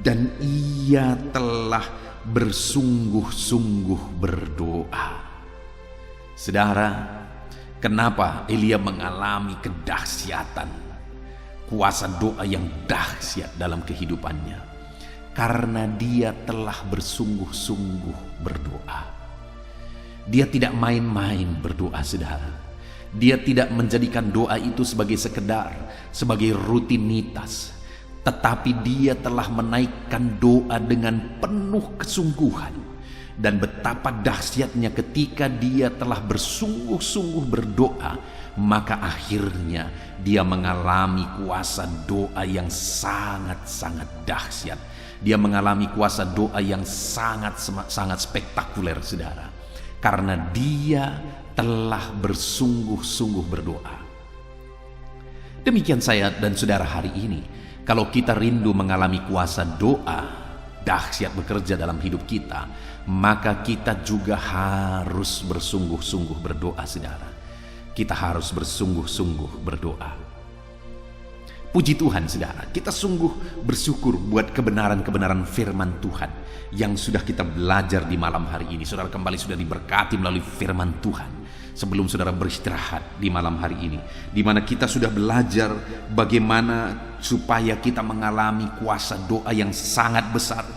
[SPEAKER 1] dan ia telah bersungguh-sungguh berdoa. Saudara, kenapa Elia mengalami kedahsyatan kuasa doa yang dahsyat dalam kehidupannya? Karena dia telah bersungguh-sungguh berdoa. Dia tidak main-main berdoa, saudara. Dia tidak menjadikan doa itu sebagai sebagai rutinitas, tetapi dia telah menaikkan doa dengan penuh kesungguhan. Dan betapa dahsyatnya ketika dia telah bersungguh-sungguh berdoa, maka akhirnya dia mengalami kuasa doa yang sangat-sangat dahsyat. Dia mengalami kuasa doa yang sangat spektakuler, saudara. Karena dia telah bersungguh-sungguh berdoa. Demikian saya dan saudara hari ini. Kalau kita rindu mengalami kuasa doa dahsyat bekerja dalam hidup kita, maka kita juga harus bersungguh-sungguh berdoa, saudara. Kita harus bersungguh-sungguh berdoa. Puji Tuhan, saudara, kita sungguh bersyukur buat kebenaran-kebenaran firman Tuhan yang sudah kita belajar di malam hari ini. Saudara kembali sudah diberkati melalui firman Tuhan. Sebelum saudara beristirahat di malam hari ini, di mana kita sudah belajar bagaimana supaya kita mengalami kuasa doa yang sangat besar,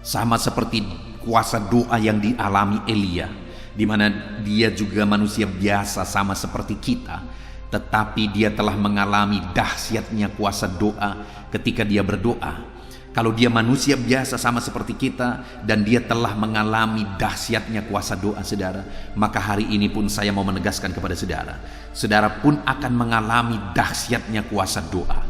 [SPEAKER 1] sama seperti kuasa doa yang dialami Elia, di mana dia juga manusia biasa sama seperti kita, tetapi dia telah mengalami dahsyatnya kuasa doa ketika dia berdoa. Kalau dia manusia biasa sama seperti kita dan dia telah mengalami dahsyatnya kuasa doa saudara, maka hari ini pun saya mau menegaskan kepada saudara, saudara pun akan mengalami dahsyatnya kuasa doa.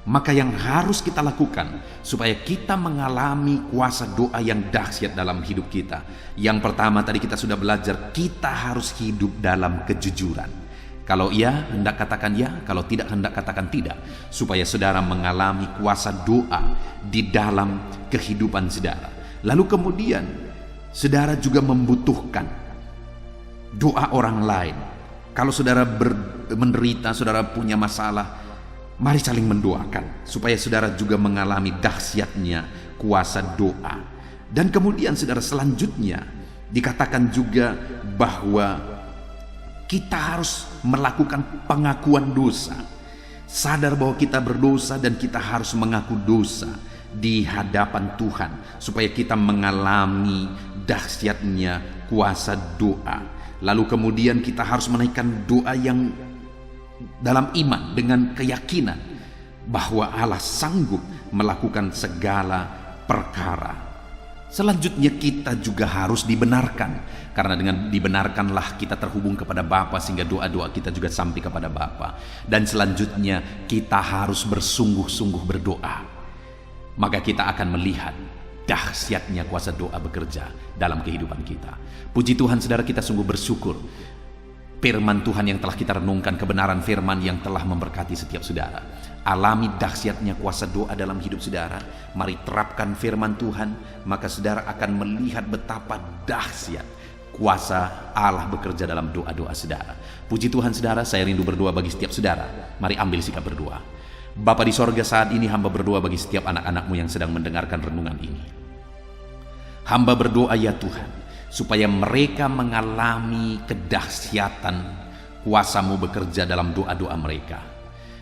[SPEAKER 1] Maka yang harus kita lakukan supaya kita mengalami kuasa doa yang dahsyat dalam hidup kita, yang pertama tadi kita sudah belajar, kita harus hidup dalam kejujuran. Kalau iya, hendak katakan ya. Kalau tidak, hendak katakan tidak. Supaya saudara mengalami kuasa doa di dalam kehidupan saudara. Lalu kemudian, saudara juga membutuhkan doa orang lain. Kalau saudara menderita, saudara punya masalah, mari saling mendoakan. Supaya saudara juga mengalami dahsyatnya kuasa doa. Dan kemudian saudara selanjutnya, dikatakan juga bahwa kita harus melakukan pengakuan dosa. Sadar bahwa kita berdosa dan kita harus mengaku dosa di hadapan Tuhan. Supaya kita mengalami dahsyatnya kuasa doa. Lalu kemudian kita harus menaikkan doa yang dalam iman dengan keyakinan bahwa Allah sanggup melakukan segala perkara. Selanjutnya kita juga harus dibenarkan, karena dengan dibenarkanlah kita terhubung kepada Bapa sehingga doa-doa kita juga sampai kepada Bapa. Dan selanjutnya kita harus bersungguh-sungguh berdoa. Maka kita akan melihat dahsyatnya kuasa doa bekerja dalam kehidupan kita. Puji Tuhan saudara, kita sungguh bersyukur firman Tuhan yang telah kita renungkan, kebenaran firman yang telah memberkati setiap saudara. Alami dahsyatnya kuasa doa dalam hidup saudara. Mari terapkan firman Tuhan, maka saudara akan melihat betapa dahsyat kuasa Allah bekerja dalam doa-doa saudara. Puji Tuhan saudara, saya rindu berdoa bagi setiap saudara. Mari ambil sikap berdoa. Bapa di sorga, saat ini hamba berdoa bagi setiap anak-anak-Mu yang sedang mendengarkan renungan ini. Hamba berdoa ya Tuhan, supaya mereka mengalami kedahsyatan kuasa-Mu bekerja dalam doa-doa mereka.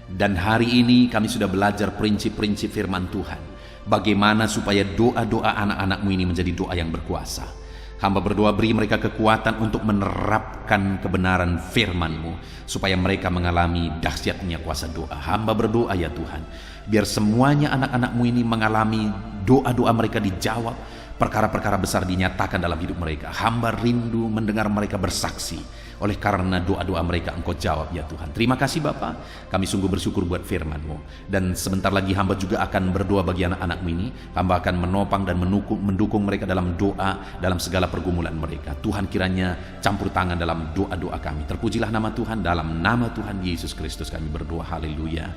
[SPEAKER 1] Dan hari ini kami sudah belajar prinsip-prinsip firman Tuhan, bagaimana supaya doa-doa anak-anak-Mu ini menjadi doa yang berkuasa. Hamba berdoa beri mereka kekuatan untuk menerapkan kebenaran firman-Mu, supaya mereka mengalami dahsyatnya kuasa doa. Hamba berdoa ya Tuhan, biar semuanya anak-anak-Mu ini mengalami doa-doa mereka dijawab, perkara-perkara besar dinyatakan dalam hidup mereka. Hamba rindu mendengar mereka bersaksi, oleh karena doa-doa mereka Engkau jawab ya Tuhan. Terima kasih Bapa, kami sungguh bersyukur buat firman-Mu. Dan sebentar lagi hamba juga akan berdoa bagi anak-anak-Mu ini. Hamba akan menopang dan mendukung mereka dalam doa, dalam segala pergumulan mereka. Tuhan kiranya campur tangan dalam doa-doa kami. Terpujilah nama Tuhan, dalam nama Tuhan Yesus Kristus kami berdoa. Haleluya,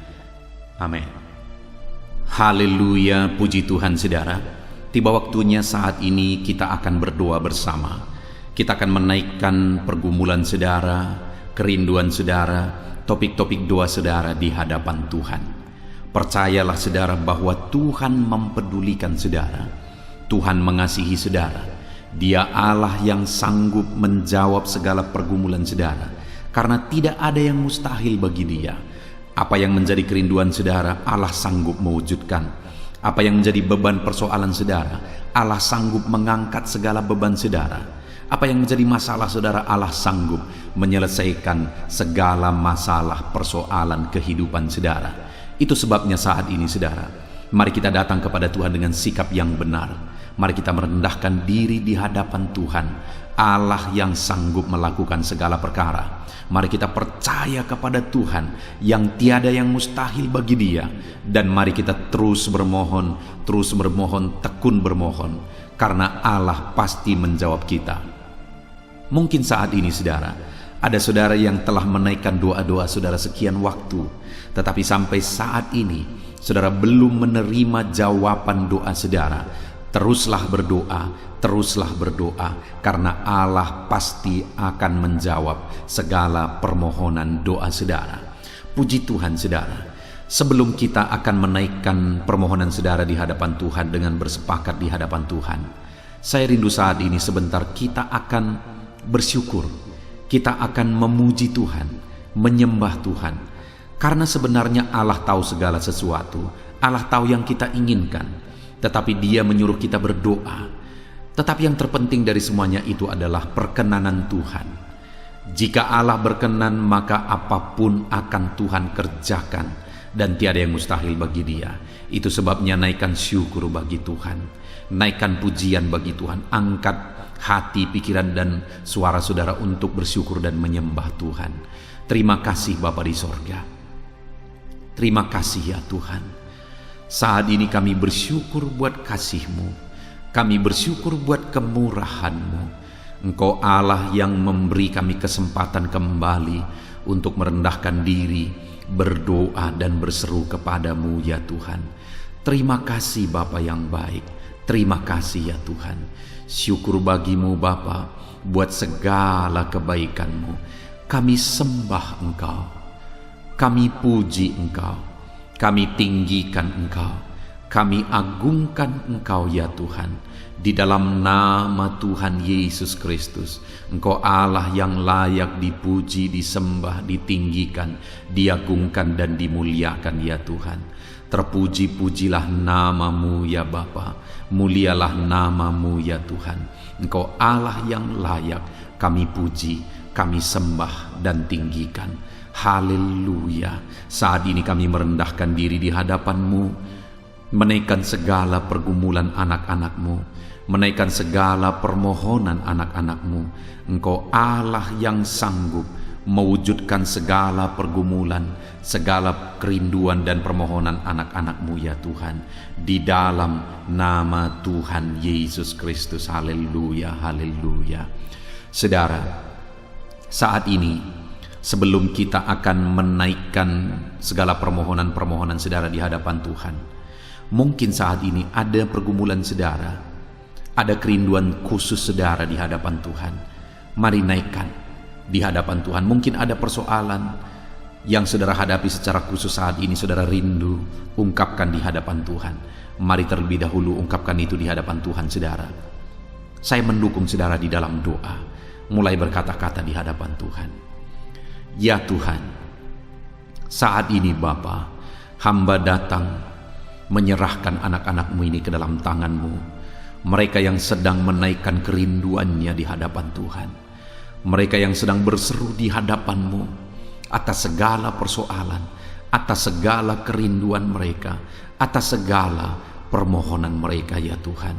[SPEAKER 1] amin. Haleluya, puji Tuhan saudara. Tiba waktunya saat ini kita akan berdoa bersama. Kita akan menaikkan pergumulan saudara, kerinduan saudara, topik-topik doa saudara di hadapan Tuhan. Percayalah saudara bahwa Tuhan mempedulikan saudara. Tuhan mengasihi saudara. Dia Allah yang sanggup menjawab segala pergumulan saudara, karena tidak ada yang mustahil bagi Dia. Apa yang menjadi kerinduan saudara, Allah sanggup mewujudkan. Apa yang menjadi beban persoalan saudara, Allah sanggup mengangkat segala beban saudara. Apa yang menjadi masalah saudara, Allah sanggup menyelesaikan segala masalah persoalan kehidupan saudara. Itu sebabnya saat ini saudara, mari kita datang kepada Tuhan dengan sikap yang benar. Mari kita merendahkan diri di hadapan Tuhan, Allah yang sanggup melakukan segala perkara. Mari kita percaya kepada Tuhan yang tiada yang mustahil bagi Dia. Dan mari kita terus bermohon, tekun bermohon, karena Allah pasti menjawab kita. Mungkin saat ini saudara, ada saudara yang telah menaikkan doa-doa saudara sekian waktu, tetapi sampai saat ini saudara belum menerima jawaban doa saudara. Teruslah berdoa, karena Allah pasti akan menjawab segala permohonan doa saudara. Puji Tuhan saudara, sebelum kita akan menaikkan permohonan saudara di hadapan Tuhan dengan bersepakat di hadapan Tuhan, saya rindu saat ini sebentar kita akan bersyukur, kita akan memuji Tuhan, menyembah Tuhan. Karena sebenarnya Allah tahu segala sesuatu, Allah tahu yang kita inginkan, tetapi Dia menyuruh kita berdoa. Tetapi yang terpenting dari semuanya itu adalah perkenanan Tuhan. Jika Allah berkenan, maka apapun akan Tuhan kerjakan dan tiada yang mustahil bagi Dia. Itu sebabnya naikkan syukur bagi Tuhan, naikkan pujian bagi Tuhan, angkat hati, pikiran, dan suara saudara untuk bersyukur dan menyembah Tuhan. Terima kasih Bapa di sorga. Terima kasih ya Tuhan. Saat ini kami bersyukur buat kasih-Mu. Kami bersyukur buat kemurahan-Mu. Engkau Allah yang memberi kami kesempatan kembali untuk merendahkan diri, berdoa dan berseru kepadamu ya Tuhan. Terima kasih Bapa yang baik. Terima kasih ya Tuhan. Syukur bagimu Bapa buat segala kebaikan-Mu. Kami sembah Engkau. Kami puji Engkau. Kami tinggikan Engkau. Kami agungkan Engkau ya Tuhan. Di dalam nama Tuhan Yesus Kristus, Engkau Allah yang layak dipuji, disembah, ditinggikan, diagungkan dan dimuliakan ya Tuhan. Terpuji-pujilah nama-Mu ya Bapa, mulialah nama-Mu ya Tuhan. Engkau Allah yang layak kami puji, kami sembah dan tinggikan. Haleluya. Saat ini kami merendahkan diri di hadapan-Mu, menaikkan segala pergumulan anak-anak-Mu, menaikkan segala permohonan anak-anak-Mu. Engkau Allah yang sanggup mewujudkan segala pergumulan, segala kerinduan dan permohonan anak-anak-Mu ya Tuhan. Di dalam nama Tuhan Yesus Kristus. Haleluya, haleluya. Saudara, saat ini sebelum kita akan menaikkan segala permohonan-permohonan saudara di hadapan Tuhan, mungkin saat ini ada pergumulan saudara, ada kerinduan khusus saudara di hadapan Tuhan. Mari naikkan di hadapan Tuhan. Mungkin ada persoalan yang saudara hadapi secara khusus saat ini, saudara rindu, ungkapkan di hadapan Tuhan. Mari terlebih dahulu ungkapkan itu di hadapan Tuhan saudara. Saya mendukung saudara di dalam doa. Mulai berkata-kata di hadapan Tuhan. Ya Tuhan, saat ini Bapa, hamba datang menyerahkan anak-anak-Mu ini ke dalam tangan-Mu. Mereka yang sedang menaikkan kerinduannya di hadapan Tuhan. Mereka yang sedang berseru di hadapan-Mu atas segala persoalan, atas segala kerinduan mereka, atas segala permohonan mereka ya Tuhan.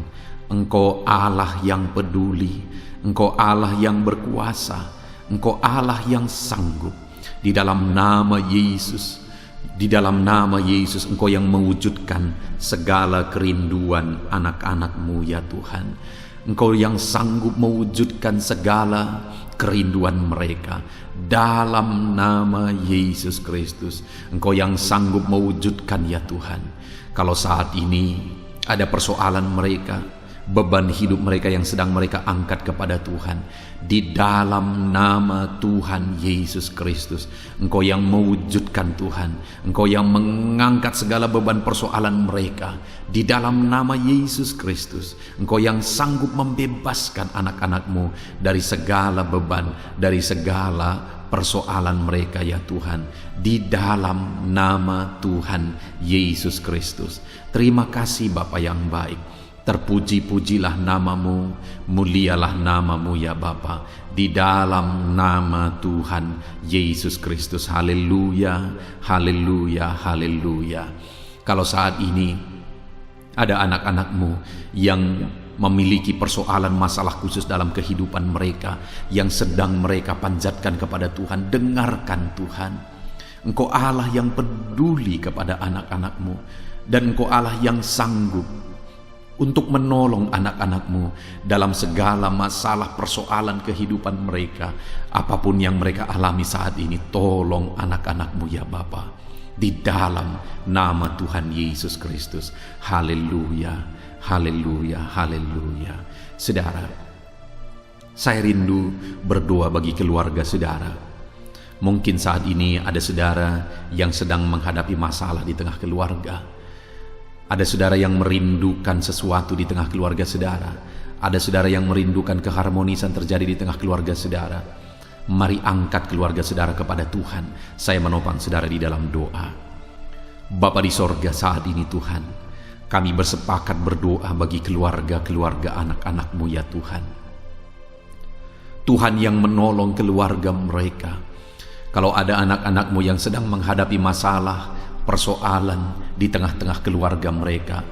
[SPEAKER 1] Engkau Allah yang peduli, Engkau Allah yang berkuasa, Engkau Allah yang sanggup. Di dalam nama Yesus, di dalam nama Yesus, Engkau yang mewujudkan segala kerinduan anak-anak-Mu ya Tuhan. Engkau yang sanggup mewujudkan segala kerinduan mereka. Dalam nama Yesus Kristus, Engkau yang sanggup mewujudkan ya Tuhan. Kalau saat ini ada persoalan mereka, beban hidup mereka yang sedang mereka angkat kepada Tuhan, di dalam nama Tuhan Yesus Kristus, Engkau yang mewujudkan Tuhan, Engkau yang mengangkat segala beban persoalan mereka, di dalam nama Yesus Kristus, Engkau yang sanggup membebaskan anak-anak-Mu dari segala beban, dari segala persoalan mereka ya Tuhan, di dalam nama Tuhan Yesus Kristus. Terima kasih Bapa yang baik. Terpuji-pujilah nama-Mu, mulialah nama-Mu ya Bapa, di dalam nama Tuhan Yesus Kristus. Haleluya, haleluya, haleluya. Kalau saat ini ada anak-anak-Mu yang memiliki persoalan masalah khusus dalam kehidupan mereka, yang sedang mereka panjatkan kepada Tuhan, dengarkan Tuhan. Engkau Allah yang peduli kepada anak-anak-Mu, dan Engkau Allah yang sanggup untuk menolong anak-anak-Mu dalam segala masalah persoalan kehidupan mereka. Apapun yang mereka alami saat ini, tolong anak-anak-Mu ya Bapa, di dalam nama Tuhan Yesus Kristus. Haleluya, haleluya, haleluya. Saudara, saya rindu berdoa bagi keluarga saudara. Mungkin saat ini ada saudara yang sedang menghadapi masalah di tengah keluarga. Ada saudara yang merindukan sesuatu di tengah keluarga saudara. Ada saudara yang merindukan keharmonisan terjadi di tengah keluarga saudara. Mari angkat keluarga saudara kepada Tuhan. Saya menopang saudara di dalam doa. Bapa di sorga, saat ini Tuhan, kami bersepakat berdoa bagi keluarga-keluarga anak-anak-Mu ya Tuhan. Tuhan yang menolong keluarga mereka. Kalau ada anak-anak-Mu yang sedang menghadapi masalah, persoalan di tengah-tengah keluarga mereka.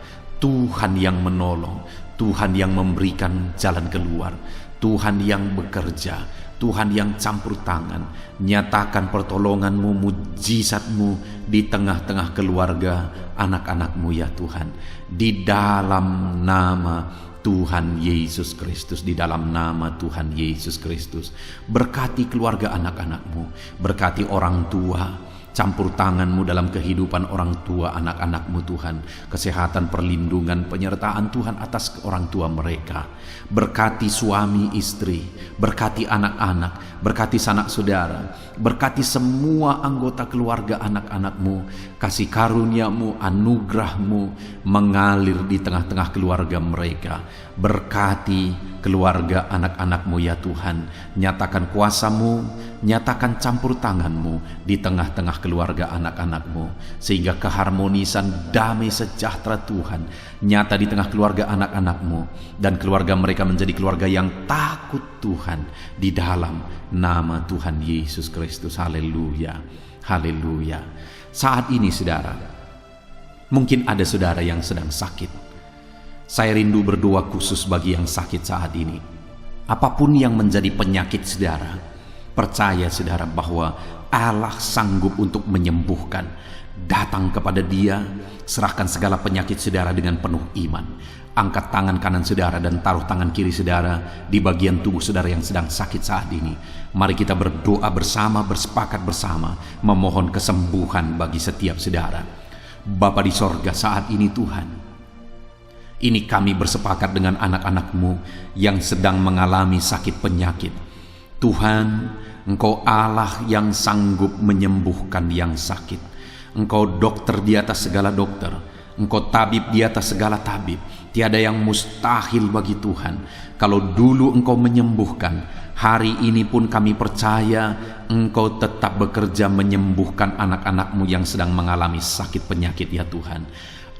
[SPEAKER 1] Tuhan yang menolong, Tuhan yang memberikan jalan keluar, Tuhan yang bekerja, Tuhan yang campur tangan. Nyatakan pertolongan-Mu, mujizat-Mu di tengah-tengah keluarga anak-anak-Mu ya Tuhan. Di dalam nama Tuhan Yesus Kristus, di dalam nama Tuhan Yesus Kristus. Berkati keluarga anak-anak-Mu, berkati orang tua, campur tangan-Mu dalam kehidupan orang tua anak-anak-Mu Tuhan. Kesehatan, perlindungan, penyertaan Tuhan atas orang tua mereka. Berkati suami istri, berkati anak-anak, berkati sanak saudara, berkati semua anggota keluarga anak-anak-Mu. Kasih karunia-Mu, anugerah-Mu mengalir di tengah-tengah keluarga mereka. Berkati keluarga anak-anak-Mu ya Tuhan. Nyatakan kuasa-Mu, nyatakan campur tangan-Mu di tengah-tengah keluarga anak-anak-Mu, sehingga keharmonisan, damai sejahtera Tuhan nyata di tengah keluarga anak-anak-Mu, dan keluarga mereka menjadi keluarga yang takut Tuhan di dalam nama Tuhan Yesus Kristus. Haleluya, haleluya. Saat ini saudara, mungkin ada saudara yang sedang sakit. Saya rindu berdoa khusus bagi yang sakit saat ini. Apapun yang menjadi penyakit saudara, percaya saudara bahwa Allah sanggup untuk menyembuhkan. Datang kepada Dia, serahkan segala penyakit saudara dengan penuh iman. Angkat tangan kanan saudara dan taruh tangan kiri saudara di bagian tubuh saudara yang sedang sakit saat ini. Mari kita berdoa bersama, bersepakat bersama, memohon kesembuhan bagi setiap saudara. Bapa di sorga, saat ini Tuhan, ini kami bersepakat dengan anak-anak-Mu yang sedang mengalami sakit penyakit. Tuhan, Engkau Allah yang sanggup menyembuhkan yang sakit. Engkau dokter di atas segala dokter, Engkau tabib di atas segala tabib. Tiada yang mustahil bagi Tuhan. Kalau dulu Engkau menyembuhkan, hari ini pun kami percaya Engkau tetap bekerja menyembuhkan anak-anak-Mu yang sedang mengalami sakit penyakit ya Tuhan.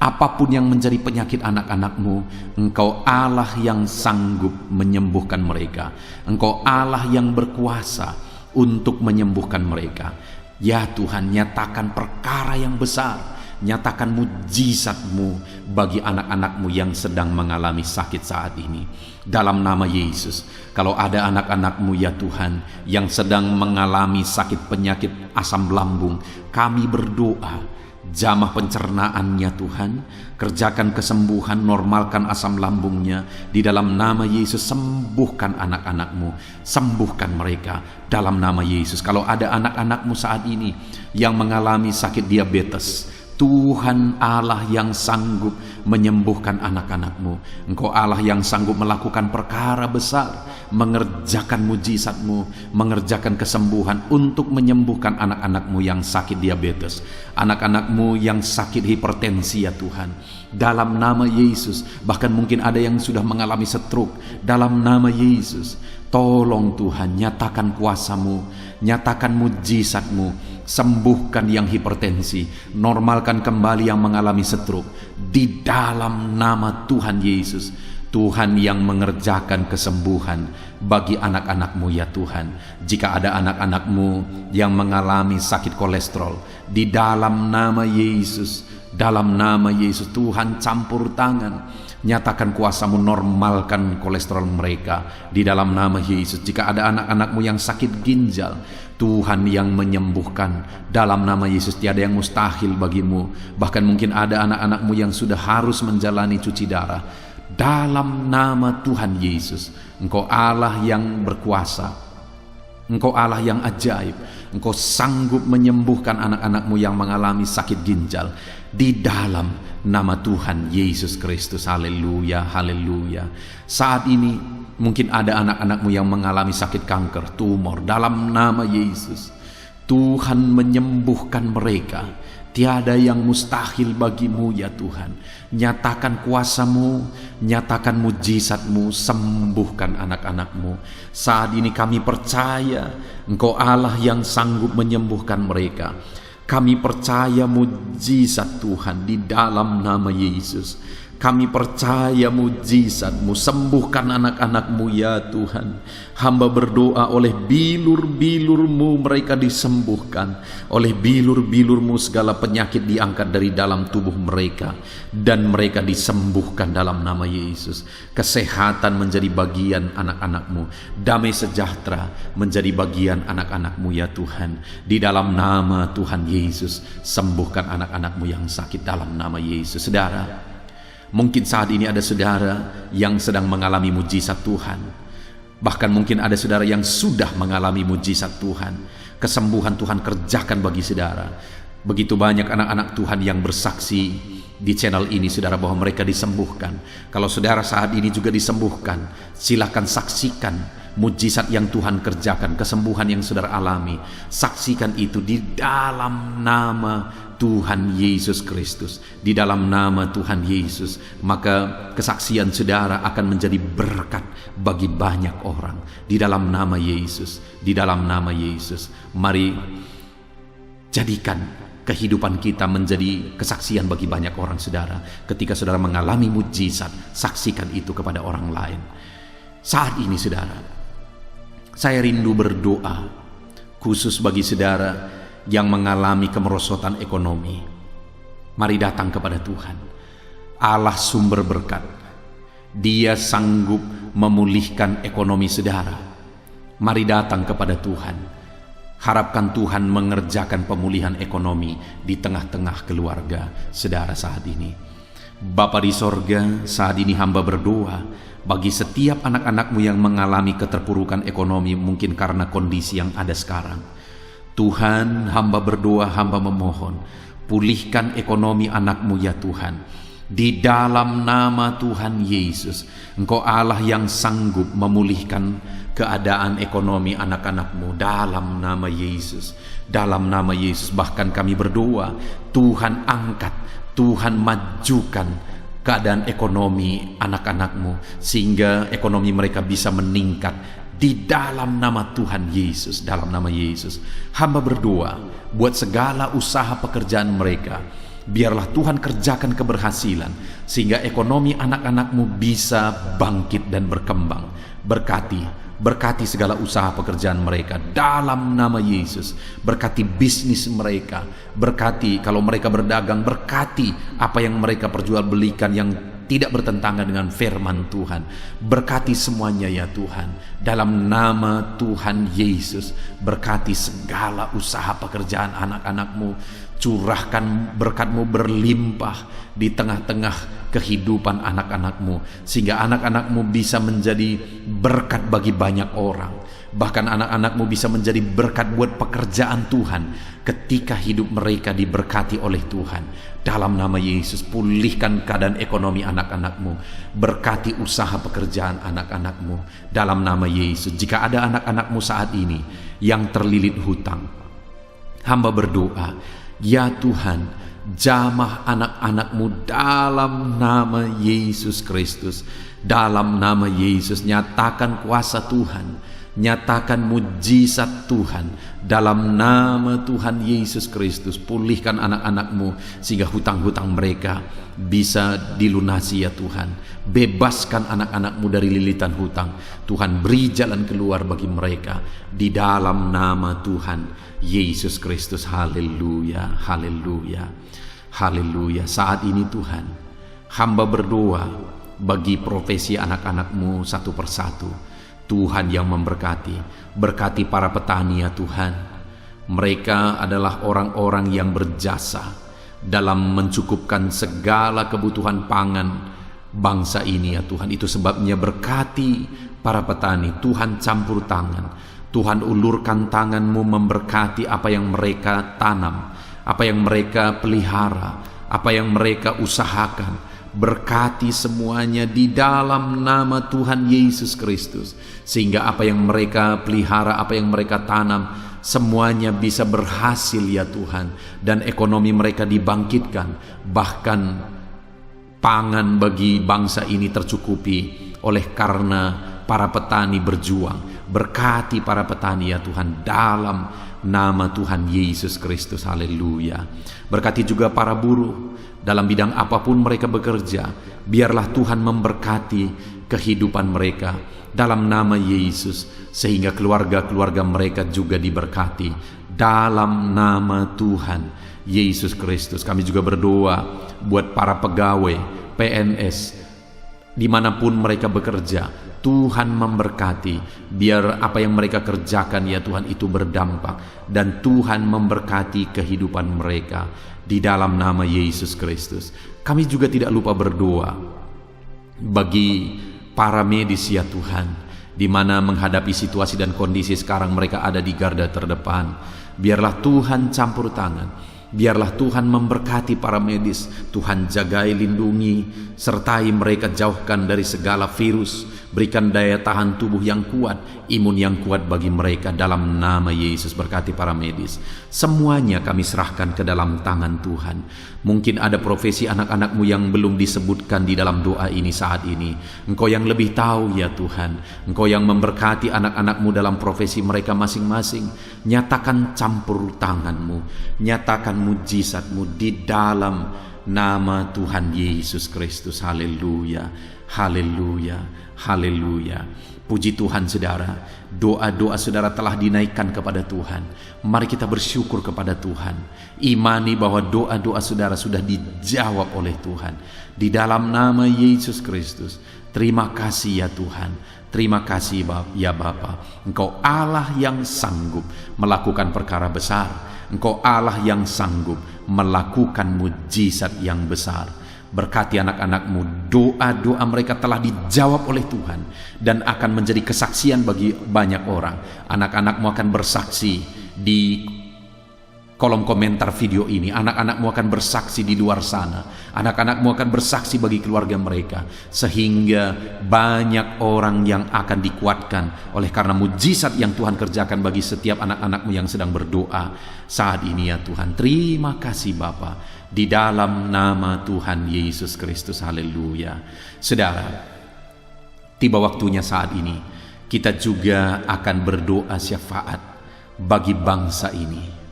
[SPEAKER 1] Apapun yang menjadi penyakit anak-anak-Mu, Engkau Allah yang sanggup menyembuhkan mereka. Engkau Allah yang berkuasa untuk menyembuhkan mereka. Ya Tuhan, nyatakan perkara yang besar, nyatakan mujizat-Mu bagi anak-anak-Mu yang sedang mengalami sakit saat ini. Dalam nama Yesus, kalau ada anak-anak-Mu ya Tuhan yang sedang mengalami sakit penyakit asam lambung, kami berdoa, jamah pencernaannya Tuhan, kerjakan kesembuhan, normalkan asam lambungnya. Di dalam nama Yesus, sembuhkan anak-anak-Mu, sembuhkan mereka dalam nama Yesus. Kalau ada anak-anak-Mu saat ini yang mengalami sakit diabetes, Tuhan Allah yang sanggup menyembuhkan anak-anak-Mu. Engkau Allah yang sanggup melakukan perkara besar, mengerjakan mujizat-Mu, mengerjakan kesembuhan untuk menyembuhkan anak-anak-Mu yang sakit diabetes, anak-anak-Mu yang sakit hipertensi ya Tuhan. Dalam nama Yesus, bahkan mungkin ada yang sudah mengalami stroke. Dalam nama Yesus, tolong Tuhan, nyatakan kuasa-Mu, nyatakan mujizat-Mu, sembuhkan yang hipertensi, normalkan kembali yang mengalami stroke. Di dalam nama Tuhan Yesus, Tuhan yang mengerjakan kesembuhan bagi anak-anak-Mu ya Tuhan. Jika ada anak-anak-Mu yang mengalami sakit kolesterol, di dalam nama Yesus, dalam nama Yesus, Tuhan campur tangan, nyatakan kuasa-Mu, normalkan kolesterol mereka di dalam nama Yesus. Jika ada anak-anak-Mu yang sakit ginjal, Tuhan yang menyembuhkan dalam nama Yesus. Tiada yang mustahil bagi-Mu. Bahkan mungkin ada anak-anak-Mu yang sudah harus menjalani cuci darah. Dalam nama Tuhan Yesus, Engkau Allah yang berkuasa, Engkau Allah yang ajaib. Engkau sanggup menyembuhkan anak-anak-Mu yang mengalami sakit ginjal di dalam nama Tuhan Yesus Kristus. Haleluya, haleluya. Saat ini mungkin ada anak-anak-Mu yang mengalami sakit kanker, tumor. Dalam nama Yesus, Tuhan menyembuhkan mereka. Tiada yang mustahil bagi-Mu ya Tuhan. Nyatakan kuasa-Mu, nyatakan mujizat-Mu, sembuhkan anak-anak-Mu. Saat ini kami percaya Engkau Allah yang sanggup menyembuhkan mereka. Kami percaya mujizat Tuhan di dalam nama Yesus. Kami percaya mujizat-Mu, sembuhkan anak-anak-Mu ya Tuhan. Hamba berdoa oleh bilur-bilur-Mu mereka disembuhkan. Oleh bilur-bilur-Mu segala penyakit diangkat dari dalam tubuh mereka. Dan mereka disembuhkan dalam nama Yesus. Kesehatan menjadi bagian anak-anak-Mu. Damai sejahtera menjadi bagian anak-anak-Mu ya Tuhan. Di dalam nama Tuhan Yesus, sembuhkan anak-anak-Mu yang sakit dalam nama Yesus. Saudara, mungkin saat ini ada saudara yang sedang mengalami mujizat Tuhan. Bahkan mungkin ada saudara yang sudah mengalami mujizat Tuhan. Kesembuhan Tuhan kerjakan bagi saudara. Begitu banyak anak-anak Tuhan yang bersaksi di channel ini, saudara, bahwa mereka disembuhkan. Kalau saudara saat ini juga disembuhkan, silakan saksikan mujizat yang Tuhan kerjakan, kesembuhan yang saudara alami. Saksikan itu di dalam nama Tuhan Yesus Kristus. Di dalam nama Tuhan Yesus, maka kesaksian saudara akan menjadi berkat bagi banyak orang. Di dalam nama Yesus, di dalam nama Yesus. Mari jadikan kehidupan kita menjadi kesaksian bagi banyak orang, saudara. Ketika saudara mengalami mujizat, saksikan itu kepada orang lain. Saat ini, saudara, saya rindu berdoa khusus bagi saudara yang mengalami kemerosotan ekonomi. Mari datang kepada Tuhan, Allah sumber berkat. Dia sanggup memulihkan ekonomi saudara. Mari datang kepada Tuhan. Harapkan Tuhan mengerjakan pemulihan ekonomi di tengah-tengah keluarga saudara saat ini. Bapa di sorga, saat ini hamba berdoa bagi setiap anak-anak-Mu yang mengalami keterpurukan ekonomi, mungkin karena kondisi yang ada sekarang. Tuhan, hamba berdoa, hamba memohon, pulihkan ekonomi anak-Mu ya Tuhan. Di dalam nama Tuhan Yesus, Engkau Allah yang sanggup memulihkan keadaan ekonomi anak-anak-Mu dalam nama Yesus. Dalam nama Yesus, bahkan kami berdoa, Tuhan angkat, Tuhan majukan keadaan ekonomi anak-anak-Mu, sehingga ekonomi mereka bisa meningkat. Di dalam nama Tuhan Yesus, dalam nama Yesus, hamba berdoa buat segala usaha pekerjaan mereka. Biarlah Tuhan kerjakan keberhasilan, sehingga ekonomi anak-anak-Mu bisa bangkit dan berkembang. Berkati segala usaha pekerjaan mereka dalam nama Yesus. Berkati bisnis mereka. Berkati kalau mereka berdagang, berkati apa yang mereka perjualbelikan yang tidak bertentangan dengan firman Tuhan. Berkati semuanya ya Tuhan. Dalam nama Tuhan Yesus, berkati segala usaha pekerjaan anak-anak-Mu. Curahkan berkat-Mu berlimpah di tengah-tengah kehidupan anak-anak-Mu, sehingga anak-anak-Mu bisa menjadi berkat bagi banyak orang. Bahkan anak-anak-Mu bisa menjadi berkat buat pekerjaan Tuhan ketika hidup mereka diberkati oleh Tuhan. Dalam nama Yesus, pulihkan keadaan ekonomi anak-anak-Mu. Berkati usaha pekerjaan anak-anak-Mu. Dalam nama Yesus, jika ada anak-anak-Mu saat ini yang terlilit hutang, hamba berdoa, ya Tuhan, jamah anak-anak-Mu dalam nama Yesus Kristus. Dalam nama Yesus, nyatakan kuasa Tuhan, nyatakan mujizat Tuhan. Dalam nama Tuhan Yesus Kristus, pulihkan anak-anak-Mu sehingga hutang-hutang mereka bisa dilunasi ya Tuhan. Bebaskan anak-anak-Mu dari lilitan hutang. Tuhan, beri jalan keluar bagi mereka di dalam nama Tuhan Yesus Kristus. Haleluya, haleluya, haleluya. Saat ini Tuhan, hamba berdoa bagi profesi anak-anak-Mu satu persatu. Tuhan yang memberkati, berkati para petani ya Tuhan. Mereka adalah orang-orang yang berjasa dalam mencukupkan segala kebutuhan pangan bangsa ini ya Tuhan. Itu sebabnya berkati para petani. Tuhan campur tangan, Tuhan ulurkan tangan-Mu memberkati apa yang mereka tanam, apa yang mereka pelihara, apa yang mereka usahakan. Berkati semuanya di dalam nama Tuhan Yesus Kristus, sehingga apa yang mereka pelihara, apa yang mereka tanam, semuanya bisa berhasil ya Tuhan, dan ekonomi mereka dibangkitkan. Bahkan pangan bagi bangsa ini tercukupi oleh karena para petani berjuang. Berkati para petani ya Tuhan, dalam nama Tuhan Yesus Kristus. Haleluya. Berkati juga para buruh dalam bidang apapun mereka bekerja. Biarlah Tuhan memberkati kehidupan mereka dalam nama Yesus, sehingga keluarga-keluarga mereka juga diberkati dalam nama Tuhan Yesus Kristus. Kami juga berdoa buat para pegawai PNS dimanapun mereka bekerja. Tuhan memberkati, biar apa yang mereka kerjakan ya Tuhan itu berdampak, dan Tuhan memberkati kehidupan mereka di dalam nama Yesus Kristus. Kami juga tidak lupa berdoa bagi para medis ya Tuhan, di mana menghadapi situasi dan kondisi sekarang mereka ada di garda terdepan. Biarlah Tuhan campur tangan, biarlah Tuhan memberkati para medis. Tuhan jagai, lindungi, sertai mereka, jauhkan dari segala virus. Berikan daya tahan tubuh yang kuat, imun yang kuat bagi mereka dalam nama Yesus. Berkati para medis. Semuanya kami serahkan ke dalam tangan Tuhan. Mungkin ada profesi anak-anakmu yang belum disebutkan di dalam doa ini saat ini. Engkau yang lebih tahu ya Tuhan. Engkau yang memberkati anak-anakmu dalam profesi mereka masing-masing. Nyatakan campur tanganmu, nyatakan mujizatmu di dalam nama Tuhan Yesus Kristus. Haleluya, haleluya, haleluya. Puji Tuhan saudara, doa-doa saudara telah dinaikkan kepada Tuhan. Mari kita bersyukur kepada Tuhan. Imani bahwa doa-doa saudara sudah dijawab oleh Tuhan di dalam nama Yesus Kristus. Terima kasih ya Tuhan. Terima kasih ya Bapa. Engkau Allah yang sanggup melakukan perkara besar. Engkau Allah yang sanggup melakukan mujizat yang besar. Berkati anak-anakmu, doa-doa mereka telah dijawab oleh Tuhan dan akan menjadi kesaksian bagi banyak orang. Anak-anakmu akan bersaksi di kolom komentar video ini. Anak-anakmu akan bersaksi di luar sana. Anak-anakmu akan bersaksi bagi keluarga mereka, sehingga banyak orang yang akan dikuatkan oleh karena mujizat yang Tuhan kerjakan bagi setiap anak-anakmu yang sedang berdoa saat ini ya Tuhan. Terima kasih Bapa, di dalam nama Tuhan Yesus Kristus. Haleluya. Saudara, tiba waktunya saat ini kita juga akan berdoa syafaat bagi bangsa ini.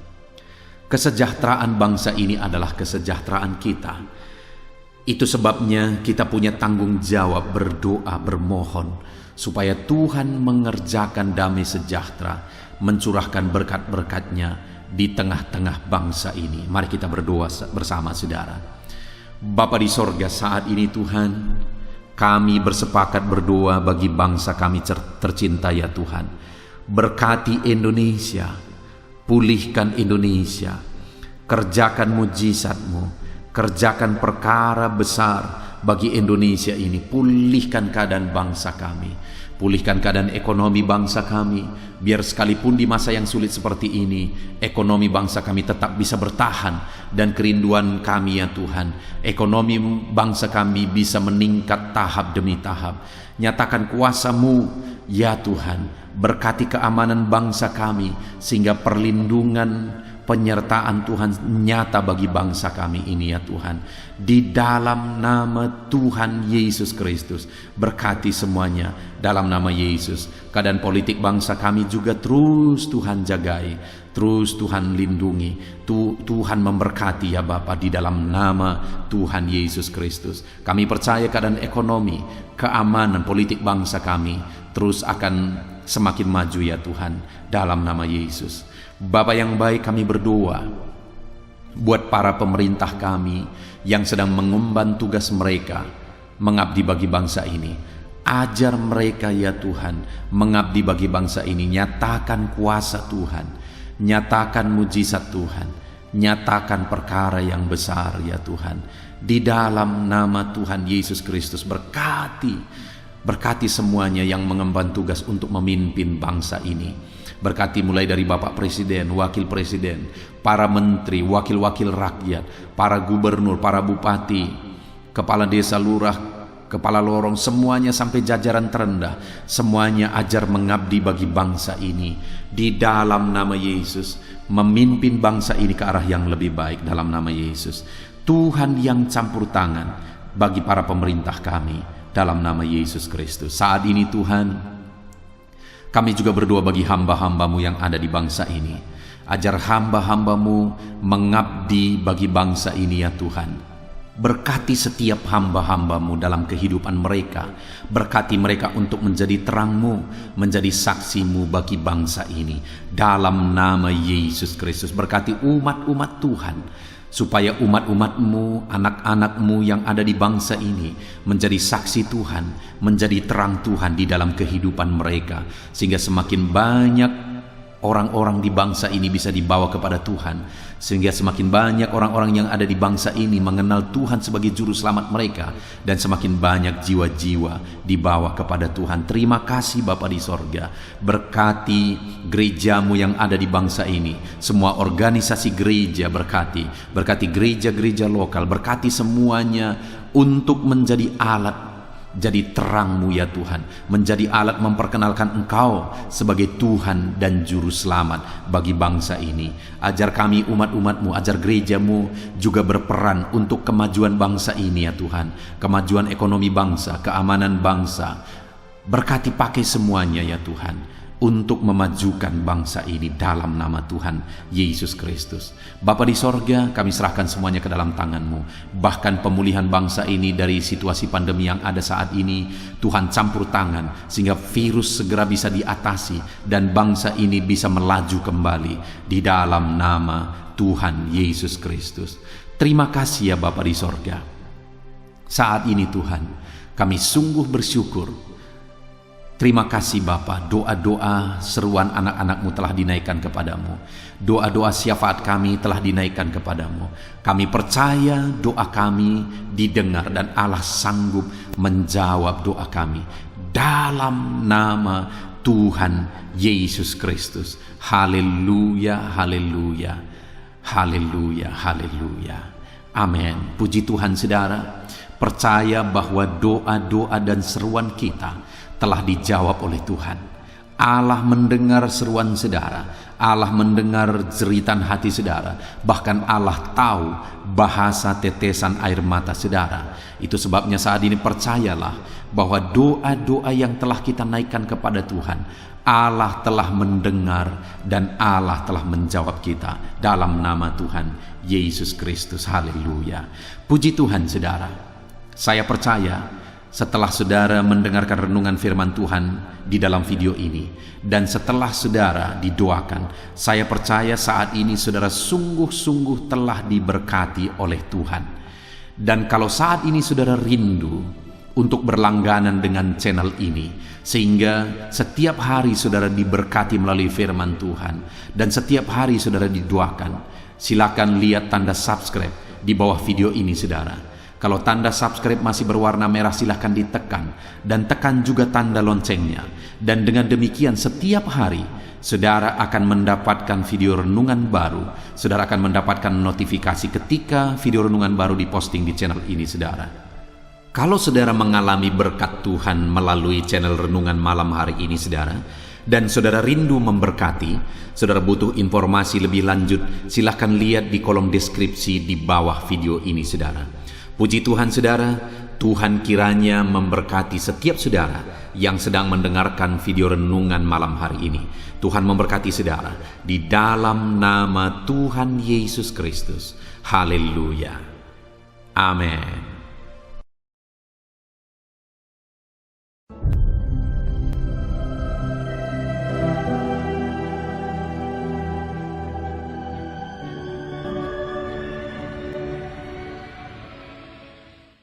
[SPEAKER 1] Kesejahteraan bangsa ini adalah kesejahteraan kita. Itu sebabnya kita punya tanggung jawab berdoa, bermohon supaya Tuhan mengerjakan damai sejahtera, mencurahkan berkat-berkat-Nya di tengah-tengah bangsa ini. Mari kita berdoa bersama saudara. Bapa di sorga, saat ini Tuhan, kami bersepakat berdoa bagi bangsa kami tercinta ya Tuhan. Berkati Indonesia, pulihkan Indonesia, kerjakan mujizat-Mu, kerjakan perkara besar bagi Indonesia ini. Pulihkan keadaan bangsa kami, pulihkan keadaan ekonomi bangsa kami, biar sekalipun di masa yang sulit seperti ini, ekonomi bangsa kami tetap bisa bertahan. Dan kerinduan kami ya Tuhan, ekonomi bangsa kami bisa meningkat tahap demi tahap. Nyatakan kuasa-Mu ya Tuhan. Berkati keamanan bangsa kami, sehingga perlindungan, penyertaan Tuhan nyata bagi bangsa kami ini ya Tuhan. Di dalam nama Tuhan Yesus Kristus, berkati semuanya dalam nama Yesus. Keadaan politik bangsa kami juga terus Tuhan jagai, terus Tuhan lindungi, Tuhan memberkati ya Bapa, di dalam nama Tuhan Yesus Kristus. Kami percaya keadaan ekonomi, keamanan politik bangsa kami terus akan semakin maju ya Tuhan, dalam nama Yesus. Bapa yang baik, kami berdoa buat para pemerintah kami yang sedang mengemban tugas mereka mengabdi bagi bangsa ini. Ajar mereka ya Tuhan mengabdi bagi bangsa ini. Nyatakan kuasa Tuhan, nyatakan mujizat Tuhan, nyatakan perkara yang besar ya Tuhan. Di dalam nama Tuhan Yesus Kristus, berkati semuanya yang mengemban tugas untuk memimpin bangsa ini. Berkati mulai dari Bapak Presiden, Wakil Presiden, para menteri, wakil-wakil rakyat, para gubernur, para bupati, kepala desa, lurah, kepala lorong, semuanya sampai jajaran terendah. Semuanya ajar mengabdi bagi bangsa ini. Di dalam nama Yesus, memimpin bangsa ini ke arah yang lebih baik dalam nama Yesus. Tuhan yang campur tangan bagi para pemerintah kami dalam nama Yesus Kristus. Saat ini Tuhan, Kami juga berdoa bagi hamba-hamba-Mu yang ada di bangsa ini. Ajar hamba-hamba-Mu mengabdi bagi bangsa ini ya Tuhan. Berkati setiap hamba-hamba-Mu dalam kehidupan mereka. Berkati mereka untuk menjadi terang-Mu, menjadi saksi-Mu bagi bangsa ini. Dalam nama Yesus Kristus, berkati umat-umat Tuhan, supaya umat-umat-Mu, anak-anak-Mu yang ada di bangsa ini menjadi saksi Tuhan, menjadi terang Tuhan di dalam kehidupan mereka, sehingga semakin banyak orang-orang di bangsa ini bisa dibawa kepada Tuhan, sehingga semakin banyak orang-orang yang ada di bangsa ini mengenal Tuhan sebagai juru selamat mereka, dan semakin banyak jiwa-jiwa dibawa kepada Tuhan. Terima kasih Bapa di sorga. Berkati gereja-Mu yang ada di bangsa ini, semua organisasi gereja berkati gereja-gereja lokal, berkati semuanya untuk menjadi alat, jadi terang-Mu ya Tuhan, menjadi alat memperkenalkan Engkau sebagai Tuhan dan Juru Selamat bagi bangsa ini. Ajar kami umat-umat-Mu, ajar gereja-Mu juga berperan untuk kemajuan bangsa ini ya Tuhan, kemajuan ekonomi bangsa, keamanan bangsa. Berkati pakai semuanya ya Tuhan, untuk memajukan bangsa ini dalam nama Tuhan Yesus Kristus. Bapa di sorga, kami serahkan semuanya ke dalam tangan-Mu. Bahkan pemulihan bangsa ini dari situasi pandemi yang ada saat ini, Tuhan campur tangan sehingga virus segera bisa diatasi dan bangsa ini bisa melaju kembali di dalam nama Tuhan Yesus Kristus. Terima kasih ya Bapa di sorga. Saat ini Tuhan, kami sungguh bersyukur. Terima kasih Bapa, doa-doa seruan anak-anak-Mu telah dinaikkan kepadamu. Doa-doa syafaat kami telah dinaikkan kepadamu. Kami percaya doa kami didengar dan Allah sanggup menjawab doa kami. Dalam nama Tuhan Yesus Kristus. Haleluya, haleluya, haleluya, haleluya. Amin. Puji Tuhan saudara. Percaya bahwa doa-doa dan seruan kita telah dijawab oleh Tuhan. Allah mendengar seruan saudara, Allah mendengar jeritan hati saudara, bahkan Allah tahu bahasa tetesan air mata saudara. Itu sebabnya saat ini percayalah bahwa doa-doa yang telah kita naikkan kepada Tuhan, Allah telah mendengar dan Allah telah menjawab kita dalam nama Tuhan Yesus Kristus. Haleluya. Puji Tuhan saudara. Saya percaya setelah saudara mendengarkan renungan firman Tuhan di dalam video ini, dan setelah saudara didoakan, saya percaya saat ini saudara sungguh-sungguh telah diberkati oleh Tuhan. Dan kalau saat ini saudara rindu untuk berlangganan dengan channel ini, sehingga setiap hari saudara diberkati melalui firman Tuhan, dan setiap hari saudara didoakan, silakan lihat tanda subscribe di bawah video ini saudara. Kalau tanda subscribe masih berwarna merah, silahkan ditekan, dan tekan juga tanda loncengnya. Dan dengan demikian setiap hari saudara akan mendapatkan video renungan baru. Saudara akan mendapatkan notifikasi ketika video renungan baru diposting di channel ini saudara. Kalau saudara mengalami berkat Tuhan melalui channel renungan malam hari ini saudara, dan saudara rindu memberkati, saudara butuh informasi lebih lanjut, silahkan lihat di kolom deskripsi di bawah video ini saudara. Puji Tuhan saudara, Tuhan kiranya memberkati setiap saudara yang sedang mendengarkan video renungan malam hari ini. Tuhan memberkati saudara di dalam nama Tuhan Yesus Kristus. Haleluya. Amin.